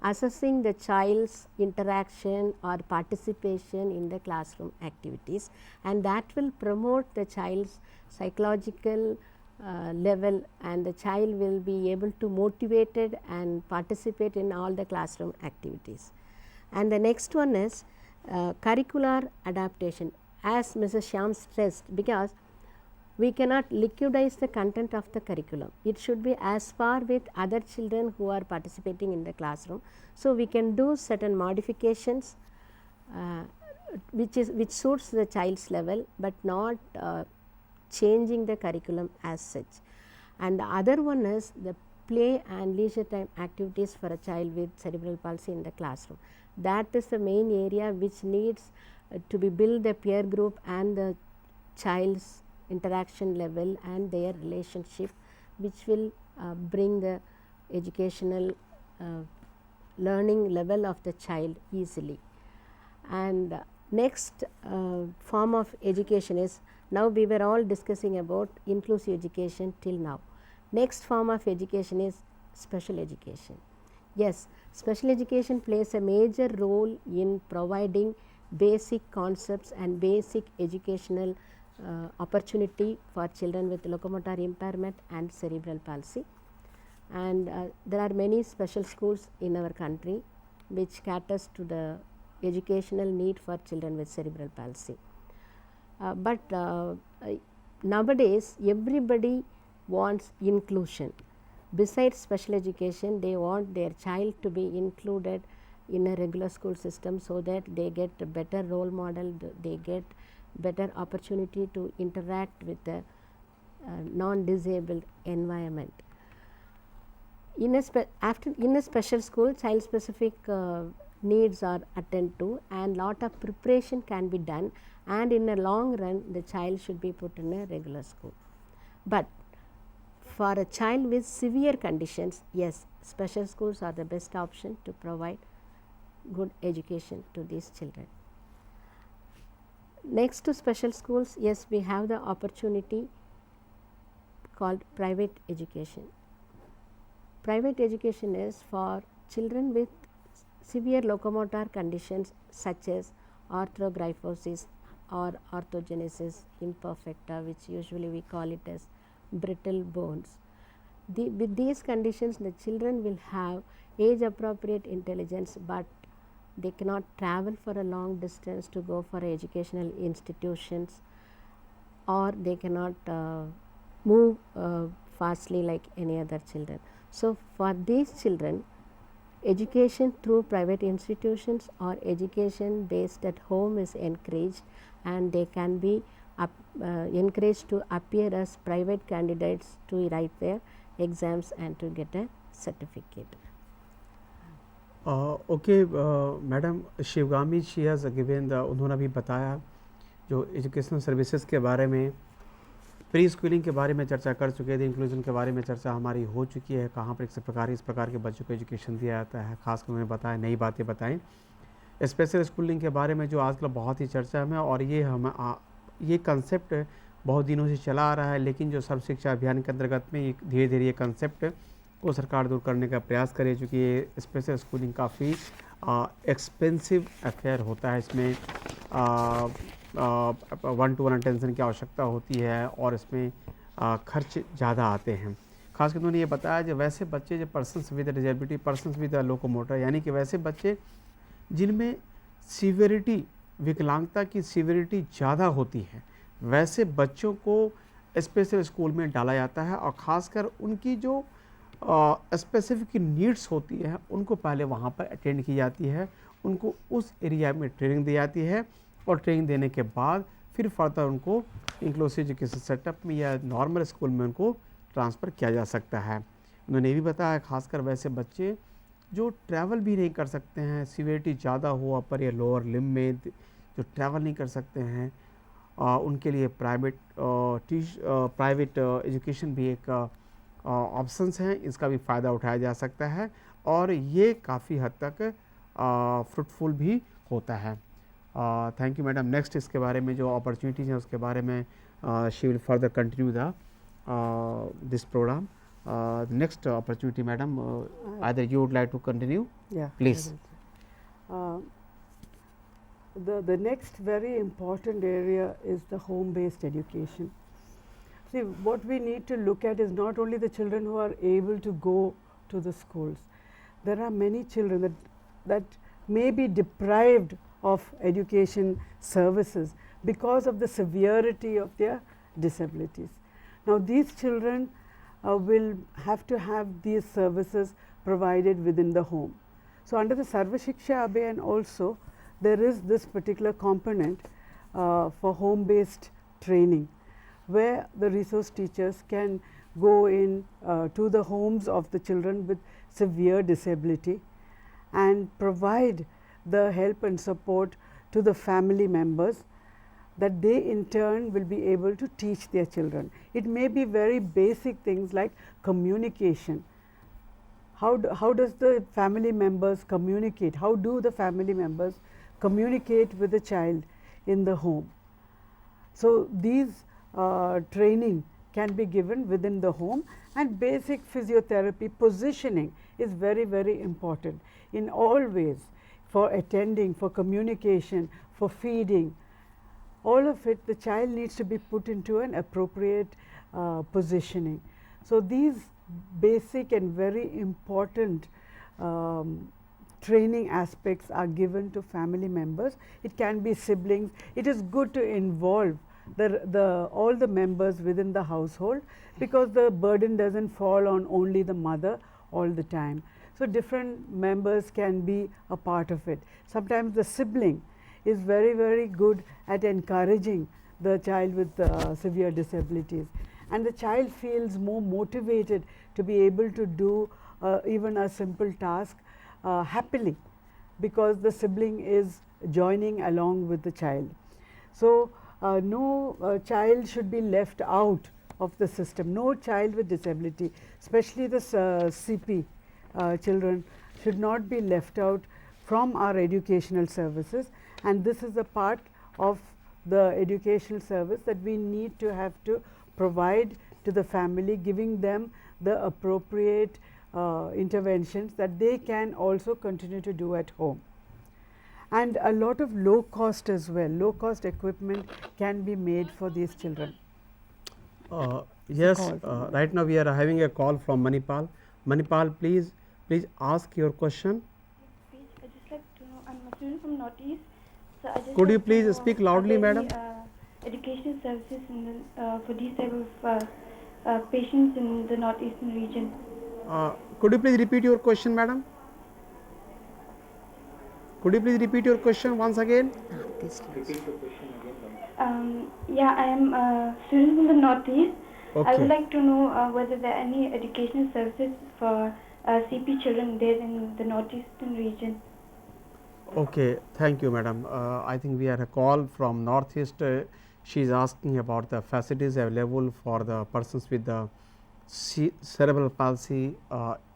D: assessing the child's interaction or participation in the classroom activities, and that will promote the child's psychological level, and the child will be able to motivated and participate in all the classroom activities. And the next one is curricular adaptation, as Mrs. Shyam stressed, because we cannot liquidize the content of the curriculum. It should be as par with other children who are participating in the classroom. So, we can do certain modifications which suits the child's level, but not changing the curriculum as such. And the other one is the play and leisure time activities for a child with cerebral palsy in the classroom. That is the main area which needs to be build the peer group and the child's interaction level and their relationship, which will bring the educational learning level of the child easily. And next form of education is, now we were all discussing about inclusive education till now. Next form of education is special education. Yes, special education plays a major role in providing basic concepts and basic educational opportunity for children with locomotor impairment and cerebral palsy. And there are many special schools in our country which caters to the educational need for children with cerebral palsy. But nowadays everybody wants inclusion. Besides special education, they want their child to be included in a regular school system, so that they get a better role model, they get better opportunity to interact with the non-disabled environment. In a special school, child specific needs are attended to, and lot of preparation can be done, and in a long run the child should be put in a regular school. But for a child with severe conditions, yes, special schools are the best option to provide good education to these children. Next to special schools, yes, we have the opportunity called private education. Private education is for children with severe locomotor conditions such as arthrogryposis or orthogenesis imperfecta, which usually we call it as brittle bones. With these conditions, the children will have age appropriate intelligence, but they cannot travel for a long distance to go for educational institutions, or they cannot move fastly like any other children. So, for these children, education through private institutions or education based at home is encouraged, and they can be encouraged to appear as private candidates to write their exams and to get a certificate.
A: Okay, madam Shivagami she has given उन्होंने अभी बताया जो educational services के बारे में, pre schooling के बारे में चर्चा कर चुके थे, इंक्लूजन के बारे में चर्चा हमारी हो चुकी है, कहाँ पर इस प्रकार के बच्चों को एजुकेशन दिया जाता है, खासकर उन्होंने बताया नई बातें बताएं स्पेशल स्कूलिंग के बारे में जो आजकल बहुत ही चर्चा में, और ये कंसेप्ट बहुत दिनों से चला आ रहा है, लेकिन जो सर्व शिक्षा अभियान के अंतर्गत में धीरे धीरे ये कंसेप्ट को सरकार दूर करने का प्रयास करे, चूँकि ये स्पेशल स्कूलिंग काफ़ी एक्सपेंसिव अफेयर होता है, इसमें 1-to-1 अटेंशन की आवश्यकता होती है और इसमें खर्च ज़्यादा आते हैं। खासकर उन्होंने ये बताया जो वैसे बच्चे जो persons with disability, persons with locomotor, यानी कि वैसे बच्चे जिनमें सीवियरिटी, विकलांगता की सीवियरिटी ज़्यादा होती है, वैसे बच्चों को स्पेशल स्कूल में डाला जाता है, और ख़ासकर उनकी जो स्पेसिफिक नीड्स होती है उनको पहले वहाँ पर अटेंड की जाती है, उनको उस एरिया में ट्रेनिंग दी जाती है, और ट्रेनिंग देने के बाद फिर फर्दर उनको इंक्लूसिव एजुकेशन सेटअप में या नॉर्मल स्कूल में उनको ट्रांसफ़र किया जा सकता है। उन्होंने ये भी बताया खासकर वैसे बच्चे जो ट्रैवल भी नहीं कर सकते हैं, सीवियरिटी ज़्यादा हो अपर या लोअर लिम्ब में, जो ट्रैवल नहीं कर सकते हैं, उनके लिए प्राइवेट एजुकेशन भी एक ऑप्शंस हैं, इसका भी फ़ायदा उठाया जा सकता है और ये काफ़ी हद तक फ्रूटफुल भी होता है। Thank you madam. नेक्स्ट इसके बारे में जो अपॉर्चुनिटीज़ हैं उसके बारे में she will further continue the this program. Next opportunity madam, either you would like to continue
B: Yeah.
A: Please.
B: The next very important area is the home-based education. See, what we need to look at is not only the children who are able to go to the schools. There are many children that may be deprived of education services because of the severity of their disabilities. Now, these children will have to have these services provided within the home. So, under the Sarva Shiksha Abhiyan also, there is this particular component for home based training, where the resource teachers can go in to the homes of the children with severe disability and provide the help and support to the family members, that they in turn will be able to teach their children. It may be very basic things like communication. How does the family members communicate? How do the family members communicate with the child in the home? So, these training can be given within the home, and basic physiotherapy positioning is very, very important in all ways, for attending, for communication, for feeding. All of it, the child needs to be put into an appropriate positioning. So, these basic and very important training aspects are given to family members. It can be siblings. It is good to involve all the members within the household, because the burden does not fall on only the mother all the time. So, different members can be a part of it. Sometimes the sibling is very, very good at encouraging the child with severe disabilities, and the child feels more motivated to be able to do even a simple task happily, because the sibling is joining along with the child. So, no child should be left out of the system. No child with disability, especially the CP children, should not be left out from our educational services, and this is a part of the educational service that we need to have to provide to the family, giving them the appropriate interventions that they can also continue to do at home. And a lot of low cost as well, low cost equipment can be made for these children.
A: Yes,
B: call.
A: right now we are having a call from Manipal. Manipal, please ask your question.
E: Please, I just like to know, I'm a student from Northeast. So I just
A: Could you
E: like to
A: please
E: know,
A: speak
E: are
A: loudly,
E: there
A: madam?
E: any, educational services in the, for these type of patients in the northeastern region?
A: Could you please repeat your question, madam? Could you please repeat your question once again?
E: Yeah, I am a student from the northeast. I
A: Okay.
E: would like to know whether there are any educational services for CP children there in the northeastern region.
A: Okay, thank you, madam. I think we had a call from Northeast. She is asking about the facilities available for the persons with the cerebral palsy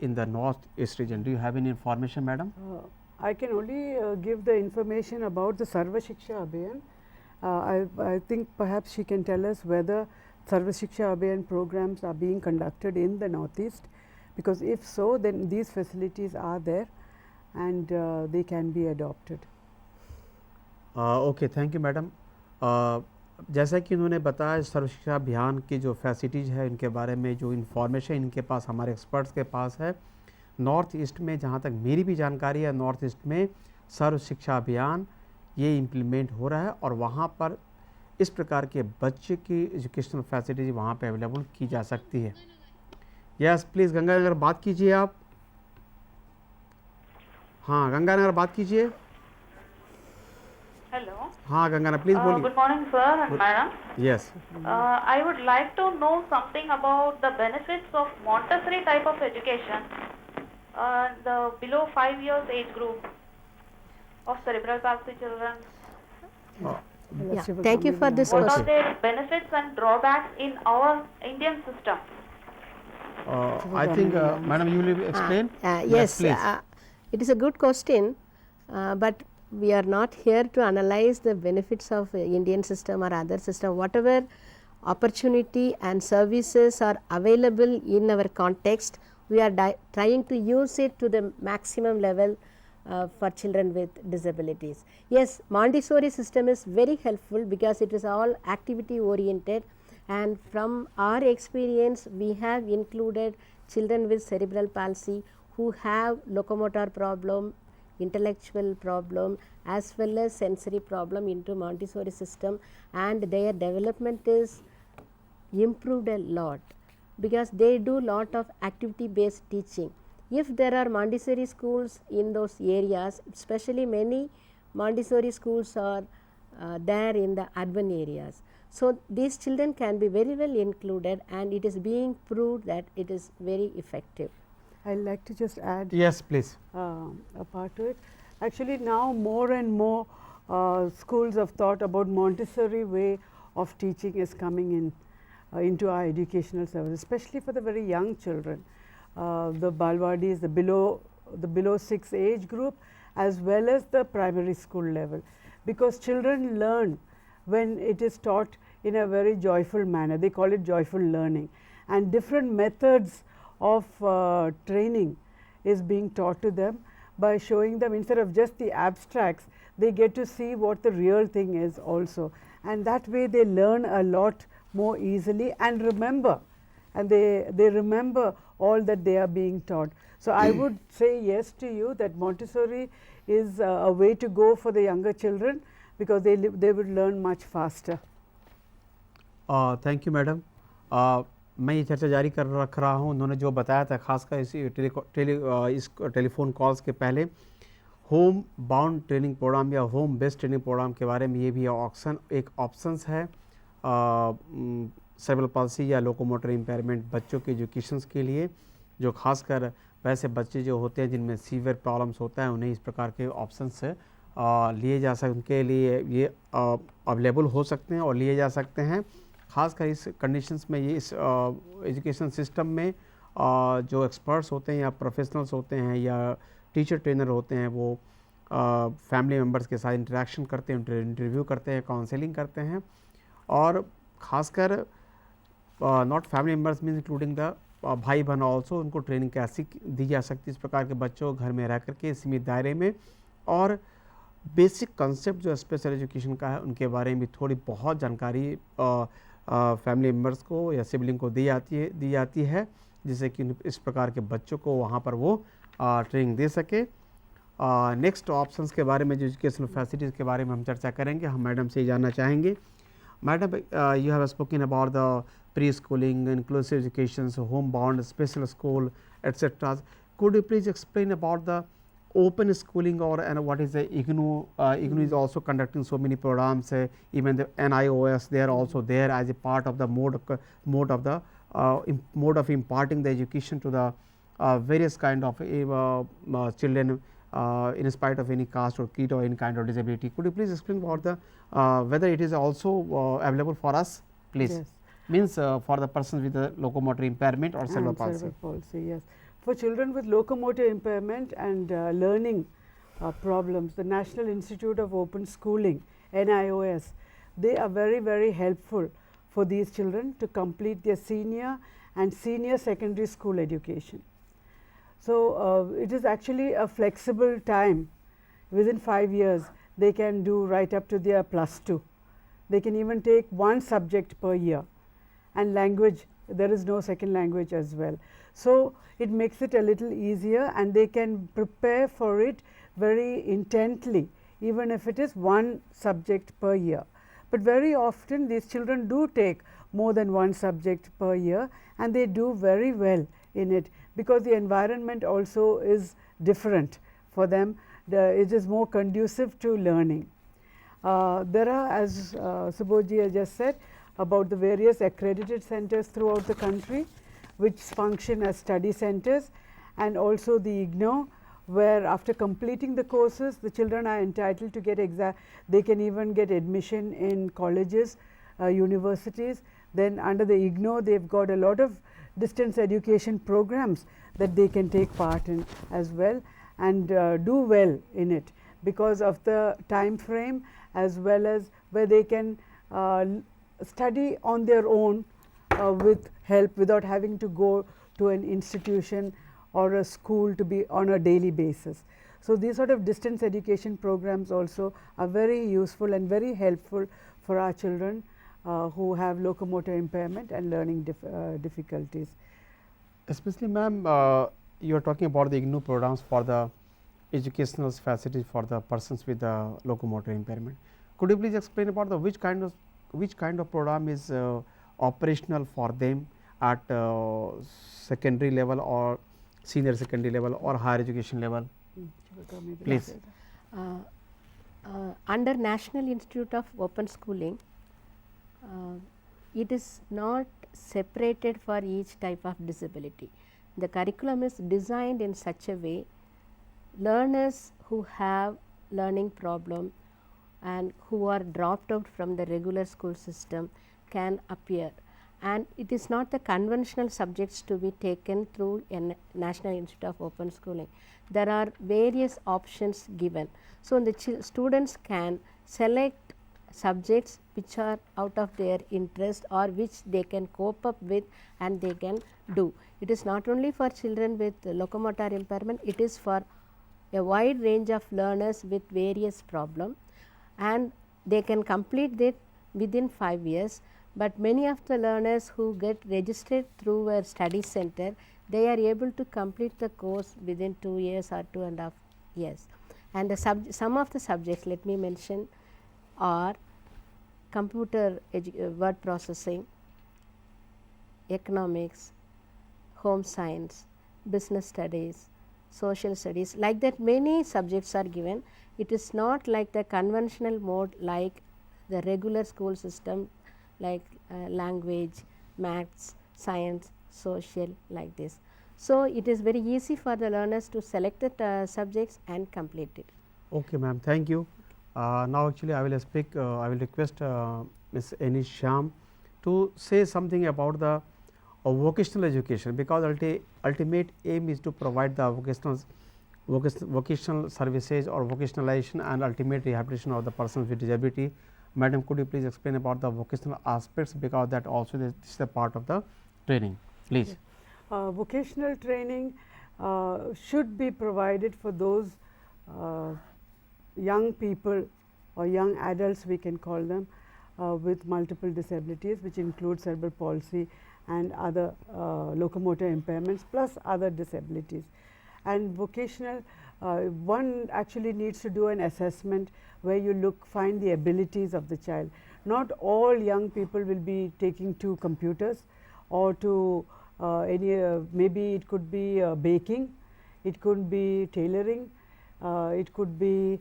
A: in the Northeast region. Do you have any information, madam?
B: I can only give the information about the Sarva Shiksha Abhiyan. I think perhaps she can tell us whether Sarva Shiksha Abhiyan programs are being conducted in the Northeast, because if so, then these facilities are there and they can be adopted.
A: Okay, thank you madam. जैसा कि उन्होंने बताया, सर्व शिक्षा अभियान की जो facilities है इनके बारे में जो इन्फॉर्मेशन इनके पास, हमारे एक्सपर्ट्स के पास है, नॉर्थ ईस्ट में जहाँ तक मेरी भी जानकारी है, नॉर्थ ईस्ट में सर्व शिक्षा अभियान ये इम्प्लीमेंट हो रहा है और वहाँ पर इस प्रकार के बच्चे की एजुकेशनल फैसिलिटीज वहाँ पे अवेलेबल की जा सकती है। यस, प्लीज़ गंगानगर बात कीजिए आप। हाँ, गंगानगर बात कीजिए।
F: Hello.
A: हाँ गंगानगर, प्लीज़ बोलिए।
F: Good morning, sir and madam.
A: Yes,
F: I would like to know something about the benefits of Montessori type of education, the below 5 years age group of cerebral palsy children.
D: Yeah, thank you for this
F: What
D: question.
F: are their benefits and drawbacks in our Indian system?
A: I think, Madam, you will explain?
D: Yes,
A: please.
D: it is a good question, but we are not here to analyze the benefits of Indian system or other system. Whatever opportunity and services are available in our context, we are trying to use it to the maximum level for children with disabilities. Yes, Montessori system is very helpful because it is all activity oriented, and from our experience we have included children with cerebral palsy who have locomotor problem, intellectual problem as well as sensory problem into Montessori system, and their development is improved a lot because they do lot of activity based teaching. If there are Montessori schools in those areas, especially many Montessori schools are there in the urban areas. So these children can be very well included, and it is being proved that it is very effective.
B: I'd like to just add
A: Yes, please.
B: a part to it. Actually, now more and more schools of thought about Montessori way of teaching is coming in into our educational service, especially for the very young children, the Balwadis, the below 6 age group, as well as the primary school level, because children learn when it is taught in a very joyful manner. They call it joyful learning, and different methods of training is being taught to them by showing them, instead of just the abstracts, they get to see what the real thing is also, and that way they learn a lot more easily and remember, and they remember all that they are being taught. So I would say yes to you that Montessori is a way to go for the younger children, because they would learn much faster.
A: Thank you madam. मैं ये चर्चा जारी कर रख रहा हूँ. उन्होंने जो बताया था खासकर इस टेलीफोन कॉल्स के पहले, होम बाउंड ट्रेनिंग प्रोग्राम या होम बेस्ड ट्रेनिंग प्रोग्राम के बारे में, ये भी एक ऑप्शंस है सेरेब्रल पाल्सी या लोकोमोटर इम्पेयरमेंट बच्चों के एजुकेशंस के लिए, जो खासकर वैसे बच्चे जो होते हैं जिनमें सीवियर प्रॉब्लम्स होता है, उन्हें इस प्रकार के ऑप्शंस लिए जा सकते, उनके लिए ये अवेलेबल हो सकते हैं और लिए जा सकते हैं. खासकर इस कंडीशंस में, ये इस एजुकेशन सिस्टम में जो एक्सपर्ट्स होते हैं या प्रोफेशनल्स होते हैं या टीचर ट्रेनर होते हैं, वो फैमिली मेम्बर्स के साथ इंटरेक्शन करते हैं, इंटरव्यू करते हैं, काउंसलिंग करते हैं, और ख़ासकर not family members means including the भाई बहन ऑल्सो, उनको ट्रेनिंग कैसी दी जा सकती है इस प्रकार के बच्चों को घर में रह करके सीमित दायरे में, और बेसिक कंसेप्ट जो स्पेशल एजुकेशन का है उनके बारे में थोड़ी बहुत जानकारी फैमिली मेम्बर्स को या सिबलिंग को दी जाती है जिससे कि इस प्रकार के बच्चों को वहाँ पर वो ट्रेनिंग दे सके. नेक्स्ट ऑप्शंस के बारे में, जो एजुकेशनल फैसिलिटीज़ के बारे में हम चर्चा करेंगे, हम मैडम से जानना चाहेंगे. Madam, you have spoken about the pre schooling, inclusive education, home bound, special school, etcetera. Could you please explain about the open schooling and what is the IGNOU? IGNOU is also conducting so many programs. Even the NIOS, they are also there as a part of the mode of imparting the education to the various kind of children in spite of any caste or creed or any kind of disability. Could you please explain about the whether it is also available for us, please?
B: Yes.
A: Means for the persons with the locomotor impairment or cerebral palsy.
B: Cerebral palsy, yes. For children with locomotor impairment and learning problems, the National Institute of Open Schooling, NIOS, they are very, very helpful for these children to complete their senior and senior secondary school education. So it is actually a flexible time. Within 5 years, they can do right up to their +2. They can even take one subject per year, and language, there is no second language as well. So it makes it a little easier, and they can prepare for it very intently, even if it is one subject per year. But very often these children do take more than one subject per year, and they do very well in it, because the environment also is different for them. It is more conducive to learning. There are, as Subodhji has just said, about the various accredited centers throughout the country which function as study centers, and also the IGNOU, where after completing the courses the children are entitled to get they can even get admission in colleges, universities. Then under the IGNOU they have got a lot of distance education programs that they can take part in as well, and do well in it because of the time frame, as well as where they can study on their own with help without having to go to an institution or a school to be on a daily basis. So, these sort of distance education programs also are very useful and very helpful for our children who have locomotor impairment and learning difficulties.
A: Especially, ma'am, you are talking about the IGNOU programs for the educational facilities for the persons with the locomotor impairment. Could you please explain about the which kind of program is operational for them at secondary level or senior secondary level or higher education level? Please.
D: Under National Institute of Open Schooling, it is not separated for each type of disability. The curriculum is designed in such a way learners who have learning problem and who are dropped out from the regular school system can appear, and it is not the conventional subjects to be taken through a National Institute of Open Schooling. There are various options given. So, the students can select subjects which are out of their interest or which they can cope up with and they can do. It is not only for children with locomotor impairment, it is for a wide range of learners with various problems, and they can complete it within 5 years. But many of the learners who get registered through a study center, they are able to complete the course within 2 years or 2.5 years. And the some of the subjects, let me mention, are computer word processing, economics, home science, business studies, social studies. Like that, many subjects are given. It is not like the conventional mode like the regular school system, like language, maths, science, social, like this. So, it is very easy for the learners to select the subjects and complete it.
A: Okay, ma'am, thank you. Now, actually, I will speak. I will request Ms. Anish Shyam to say something about the vocational education, because ultimate aim is to provide the vocational services or vocationalization and ultimate rehabilitation of the persons with disability. Madam, could you please explain about the vocational aspects, because that also this is a part of the training, please.
B: Vocational training should be provided for those young people or young adults, we can call them, with multiple disabilities, which include cerebral palsy and other locomotor impairments plus other disabilities. And vocational, one actually needs to do an assessment where you find the abilities of the child. Not all young people will be taking to computers or to maybe it could be baking, it could be tailoring, it could be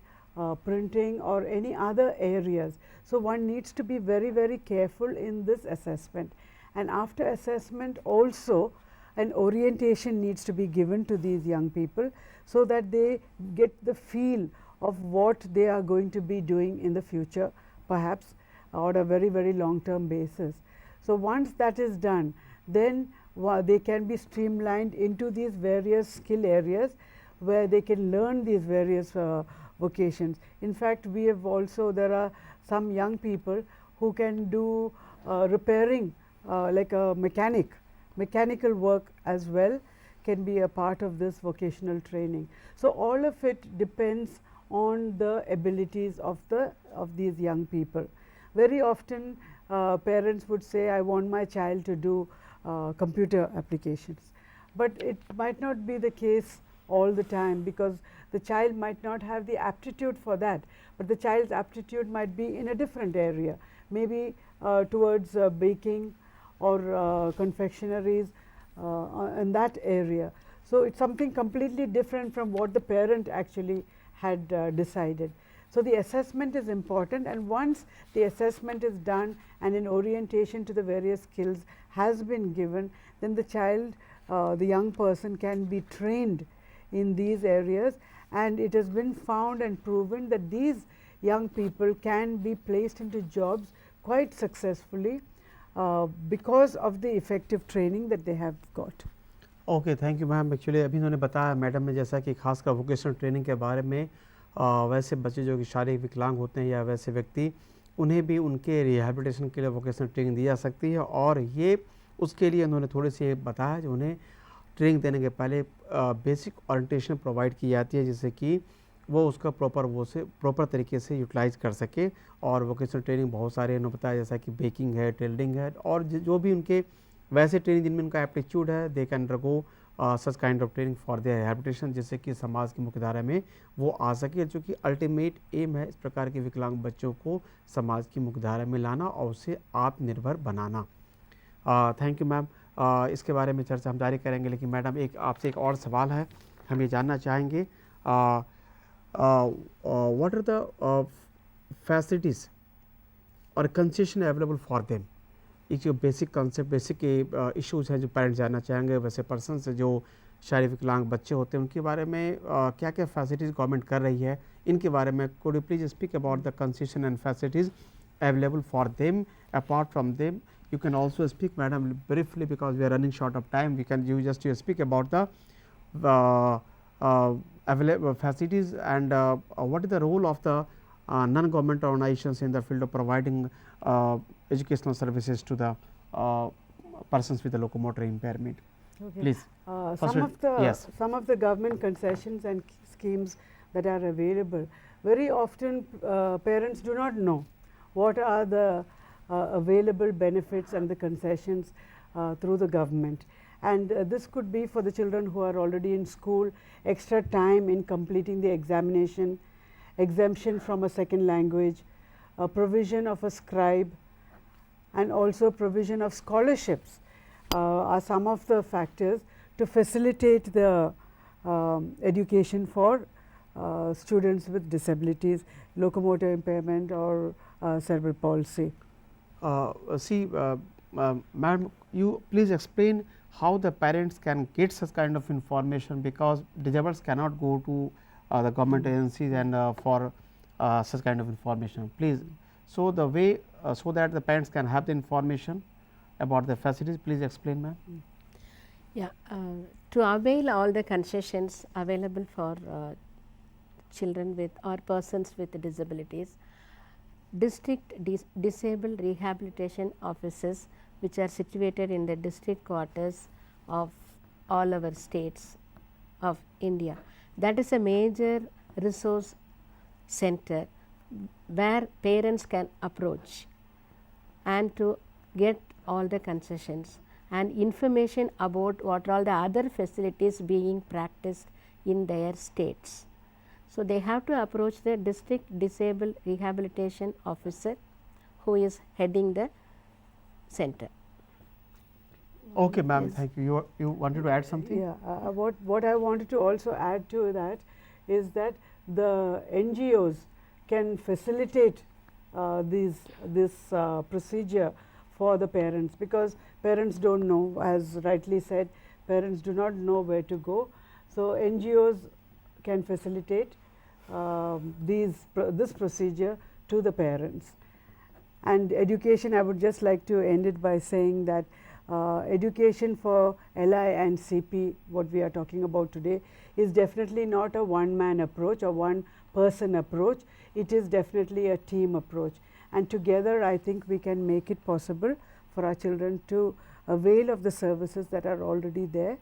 B: printing or any other areas. So, one needs to be very, very careful in this assessment, and after assessment also an orientation needs to be given to these young people, so that they get the feel of what they are going to be doing in the future, perhaps on a very, very long term basis. So, once that is done, then they can be streamlined into these various skill areas where they can learn these various vocations. In fact, we have also, there are some young people who can do repairing, like a mechanical work as well can be a part of this vocational training. So, all of it depends on the abilities of these young people. Very often parents would say, I want my child to do computer applications, but it might not be the case all the time, because the child might not have the aptitude for that, but the child's aptitude might be in a different area, maybe towards baking or confectionaries in that area. So, it is something completely different from what the parent actually had decided. So, the assessment is important, and once the assessment is done and an orientation to the various skills has been given, then the child, the young person can be trained in these areas, and it has been found and proven that these young people can be placed into jobs quite successfully because of the effective training that they have got.
A: Okay, thank you ma'am. Actually अभी उन्होंने बताया madam ने जैसा कि खासकर vocational training के बारे में वैसे बच्चे जो कि शारीरिक विकलांग होते हैं या वैसे व्यक्ति, उन्हें भी उनके रिहैबिलिटेशन के लिए वोकेशनल ट्रेनिंग दी जा सकती है। और ये उसके लिए उन्होंने थोड़ी सी बताया जो उन्हें ट्रेनिंग देने के पहले बेसिक ओरिएंटेशन प्रोवाइड की जाती है, जिससे कि वो उसका प्रॉपर तरीके से यूटिलाइज कर सके। और वोकेशनल ट्रेनिंग बहुत सारे उन्होंने बताया, जैसा कि बेकिंग है, टेल्डिंग है, और जो भी उनके वैसे ट्रेनिंग जिनमें उनका एप्टीट्यूड है, they can undergo such kind of training for their rehabilitation, जिससे कि समाज की मुख्यधारा में वो आ सके, जो कि अल्टीमेट एम है इस प्रकार के विकलांग बच्चों को समाज की मुख्यधारा में लाना और उसे आत्मनिर्भर बनाना। Thank you ma'am. इसके बारे में चर्चा हम जारी करेंगे, लेकिन मैडम एक आपसे एक और सवाल है, हम ये जानना चाहेंगे व्हाट आर द फैसिलिटीज़ और कंसेशन अवेलेबल फॉर देम। एक जो बेसिक कॉन्सेप्ट, बेसिक इश्यूज़ हैं जो पेरेंट्स जानना चाहेंगे, वैसे पर्सनस जो शारीरिक विकलांग बच्चे होते हैं उनके बारे में क्या क्या फैसिलिटीज़ गवर्नमेंट कर रही है, इनके बारे में could you please speak about the concession and facilities available for them. Apart from them, you can also speak, madam, briefly, because we are running short of time. We can you speak about the available facilities and what is the role of the non-government organizations in the field of providing educational services to the persons with the locomotor impairment.
B: Okay.
A: Please. Yes.
B: Some of the government concessions and schemes that are available, very often parents do not know what are the available benefits and the concessions through the government. And this could be for the children who are already in school, extra time in completing the examination, exemption from a second language, provision of a scribe, and also provision of scholarships are some of the factors to facilitate the education for students with disabilities, locomotor impairment or cerebral palsy.
A: Madam, you please explain how the parents can get such kind of information, because disabled cannot go to the government agencies and for such kind of information. Please, so the way so that the parents can have the information about the facilities, please explain, ma'am.
D: Yeah, to avail all the concessions available for children with or persons with disabilities, district disabled rehabilitation offices which are situated in the district quarters of all our states of India. That is a major resource center where parents can approach and to get all the concessions and information about what are all the other facilities being practiced in their states. So, they have to approach the district disabled rehabilitation officer who is heading the center.
A: Okay, ma'am,
B: Yes.
A: thank you. You wanted to add something?
B: Yeah, what I wanted to also add to that is that the NGOs can facilitate this procedure for the parents, because parents don't know, as rightly said, parents do not know where to go. So, NGOs can facilitate this procedure to the parents. And education, I would just like to end it by saying that education for LI and CP, what we are talking about today, is definitely not a one-man approach or one-person approach. It is definitely a team approach, and together I think we can make it possible for our children to avail of the services that are already there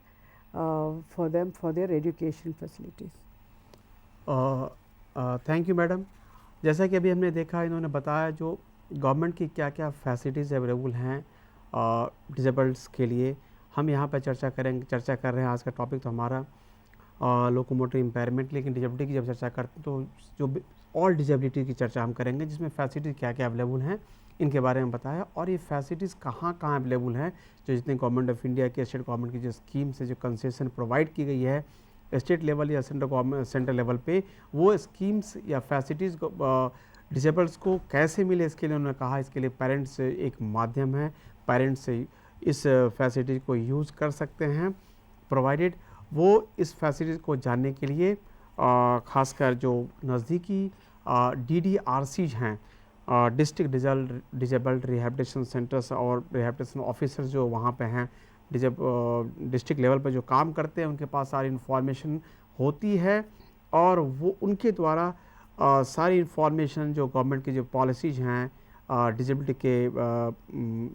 B: for them for their education facilities.
A: Thank you madam. जैसा कि अभी हमने देखा, इन्होंने बताया जो government की क्या क्या फैसिलिटीज़ अवेलेबल हैं डिसेबल्ड्स के लिए। हम यहाँ पर चर्चा कर रहे हैं। आज का टॉपिक तो हमारा लोकोमोटर इम्पेयरमेंट, लेकिन डिसेबिलिटी की जब चर्चा करते तो जो ऑल डिसेबिलिटी की चर्चा हम करेंगे, जिसमें फैसिलिटीज़ क्या क्या अवेलेबल हैं इनके बारे में बताया, और ये फैसिलिटीज़ कहाँ कहाँ अवेलेबल हैं, जो जितने गवर्नमेंट ऑफ इंडिया के स्टेट गवर्नमेंट की जो स्कीम से जो कंसेशन प्रोवाइड की गई है स्टेट लेवल या सेंट्रल लेवल पे, वो स्कीम्स या फैसिलिटीज़ डिसेबल्स को कैसे मिले, इसके लिए उन्होंने कहा इसके लिए पेरेंट्स एक माध्यम है। पेरेंट्स इस फैसिलिटीज़ को यूज़ कर सकते हैं, प्रोवाइडेड वो इस फैसिलिटीज़ को जानने के लिए खासकर जो नज़दीकी DDRCs हैं डिस्ट्रिक्ट डिजेबल्ड रिहैबिलिटेशन सेंटर्स और रिहैबिलिटेशन ऑफिसर्स जो वहाँ पे हैं डिस्ट्रिक्ट लेवल पर जो काम करते हैं, उनके पास सारी इन्फॉर्मेशन होती है और वो उनके द्वारा सारी इन्फॉर्मेशन जो गवर्नमेंट की जो पॉलिसीज़ हैं डिसेबिलिटी के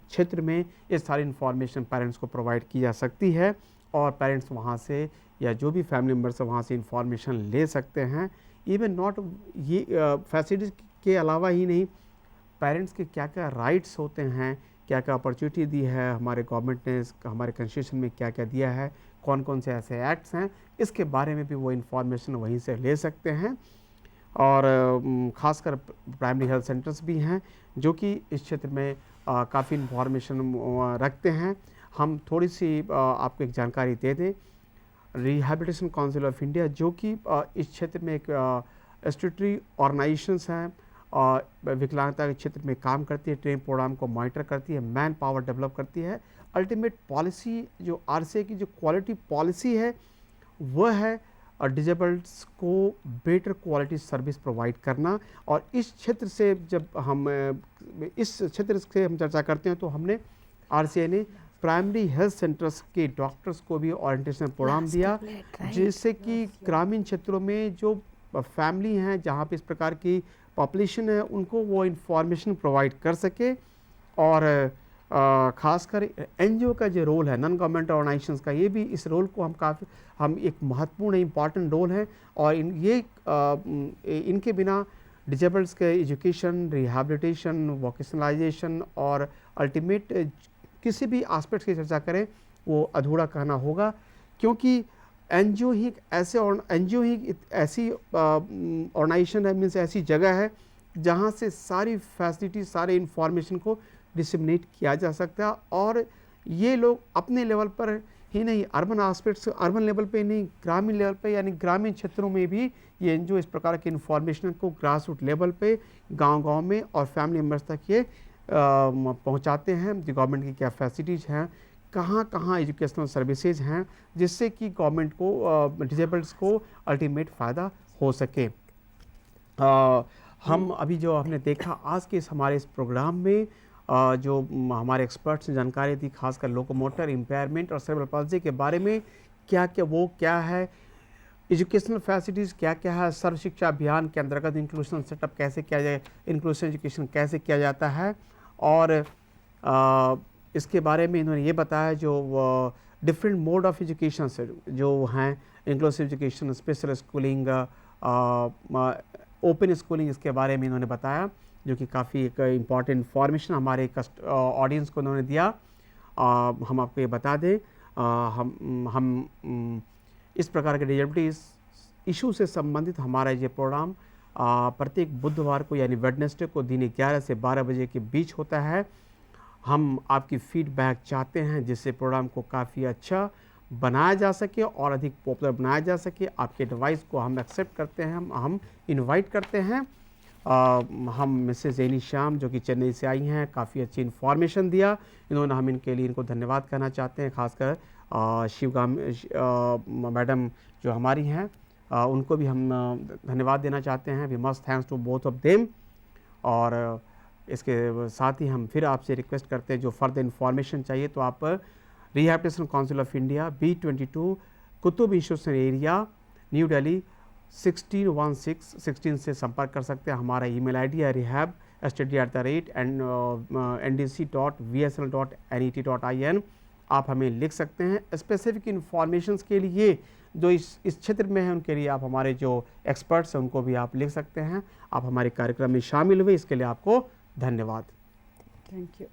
A: क्षेत्र में, ये सारी इन्फॉर्मेशन पेरेंट्स को प्रोवाइड की जा सकती है और पेरेंट्स वहाँ से या जो भी फैमिली मेम्बर्स वहाँ से इन्फॉर्मेशन ले सकते हैं। इवन नॉट ये फैसिलिटीज़ के अलावा ही नहीं, पेरेंट्स के क्या क्या राइट्स होते हैं, क्या क्या अपॉर्चुनिटी दी है हमारे गवर्नमेंट ने, हमारे कॉन्स्टिट्यूशन में क्या क्या दिया है, कौन कौन से ऐसे एक्ट्स हैं, इसके बारे में भी वो इन्फॉर्मेशन वहीं से ले सकते हैं। और ख़ासकर प्राइमरी हेल्थ सेंटर्स भी हैं जो कि इस क्षेत्र में काफ़ी इन्फॉर्मेशन रखते हैं। हम थोड़ी सी आपको एक जानकारी दे दें। रिहैबिलिटेशन काउंसिल ऑफ इंडिया जो कि इस क्षेत्र में एक स्टैट्यूटरी ऑर्गेनाइजेशंस हैं और विकलांगता के क्षेत्र में काम करती है, ट्रेनिंग प्रोग्राम को मॉनिटर करती है, मैन पावर डेवलप करती है। अल्टीमेट पॉलिसी जो आरसीए की जो क्वालिटी पॉलिसी है वह है डिजेबल्ड्स को बेटर क्वालिटी सर्विस प्रोवाइड करना। और इस क्षेत्र से जब हम इस क्षेत्र से हम चर्चा करते हैं तो हमने आरसीए ने प्राइमरी हेल्थ सेंटर्स के डॉक्टर्स को भी ओरिएंटेशन प्रोग्राम दिया, जिससे कि ग्रामीण क्षेत्रों में जो फैमिली हैं जहाँ पे इस प्रकार की पॉपुलेशन है उनको वो इन्फॉर्मेशन प्रोवाइड कर सके। और ख़ासकर एनजीओ का जो रोल है, नॉन गवर्नमेंट ऑर्गेनाइजेशंस का, ये भी इस रोल को हम एक महत्वपूर्ण इम्पॉर्टेंट रोल है। और इनके बिना डिजेबल्ड्स के एजुकेशन, रिहैबिलिटेशन, वोकेशनलाइजेशन और अल्टीमेट किसी भी एस्पेक्ट्स की चर्चा करें वो अधूरा कहना होगा, क्योंकि एनजीओ ही एक ऐसी ऑर्गेनाइजेशन है, मीन्स ऐसी जगह है जहाँ से सारी फैसिलिटी, सारे इन्फॉर्मेशन को डिसमिनेट किया जा सकता है। और ये लोग अपने लेवल पर ही नहीं, अर्बन एस्पेक्ट्स, अर्बन लेवल पे नहीं, ग्रामीण लेवल पे यानी ग्रामीण क्षेत्रों में भी ये एनजीओ इस प्रकार के इन्फॉर्मेशन को ग्रास रूट लेवल पे गांव-गांव में और फैमिली मेम्बर्स तक ये पहुंचाते हैं। जो गवर्नमेंट की क्या फैसिलिटीज़ हैं, कहाँ एजुकेशनल सर्विसेज हैं, जिससे कि गवर्नमेंट को डिसेबल्ड्स को अल्टीमेट फ़ायदा हो सके। हम अभी जो हमने देखा आज के हमारे इस प्रोग्राम में जो हमारे एक्सपर्ट्स ने जानकारी दी, खासकर लोकोमोटर इम्पेयरमेंट और सेरेब्रल पाल्सी के बारे में, क्या है, एजुकेशनल फैसिलिटीज़ क्या क्या है, सर्व शिक्षा अभियान के अंतर्गत इंक्लूशन सेटअप कैसे किया जाए, इंक्लूसिव एजुकेशन कैसे किया जाता है। और इसके बारे में इन्होंने ये बताया जो डिफरेंट मोड ऑफ एजुकेशन से जो हैं, inclusive education, special schooling, open schooling, इसके बारे में इन्होंने बताया, जो कि काफ़ी एक इम्पॉर्टेंट इन्फॉर्मेशन हमारे ऑडियंस को उन्होंने दिया। हम आपको ये बता दें, हम इस प्रकार के डिसेबिलिटी इशू से संबंधित हमारा ये प्रोग्राम प्रत्येक बुधवार को यानी वेडनेसडे को दिन 11 से 12 बजे के बीच होता है। हम आपकी फीडबैक चाहते हैं जिससे प्रोग्राम को काफ़ी अच्छा बनाया जा सके और अधिक पॉपुलर बनाया जा सके। आपके एडवाइस को हम एक्सेप्ट करते हैं, हम इनवाइट करते हैं। हम मिसेस एनी श्याम जो कि चेन्नई से आई हैं, काफ़ी अच्छी इन्फॉर्मेशन दिया इन्होंने, हम इनके लिए इनको धन्यवाद कहना चाहते हैं। खासकर शिवगाम मैडम जो हमारी हैं उनको भी हम धन्यवाद देना चाहते हैं। We must thanks to both of them. और इसके साथ ही हम फिर आपसे रिक्वेस्ट करते हैं, जो फर्दर इन्फॉर्मेशन चाहिए तो आप rehabilitation council of India B22 Qutub institution area, new Delhi 1616 से संपर्क कर सकते हैं। हमारा ईमेल आईडी है rehab@ndc.vsl.net.in। आप हमें लिख सकते हैं। स्पेसिफिक इन्फॉर्मेशंस के लिए जो इस क्षेत्र में हैं उनके लिए आप हमारे जो एक्सपर्ट्स हैं उनको भी आप लिख सकते हैं। आप हमारे कार्यक्रम में शामिल हुए, इसके लिए आपको धन्यवाद।
B: Thank you.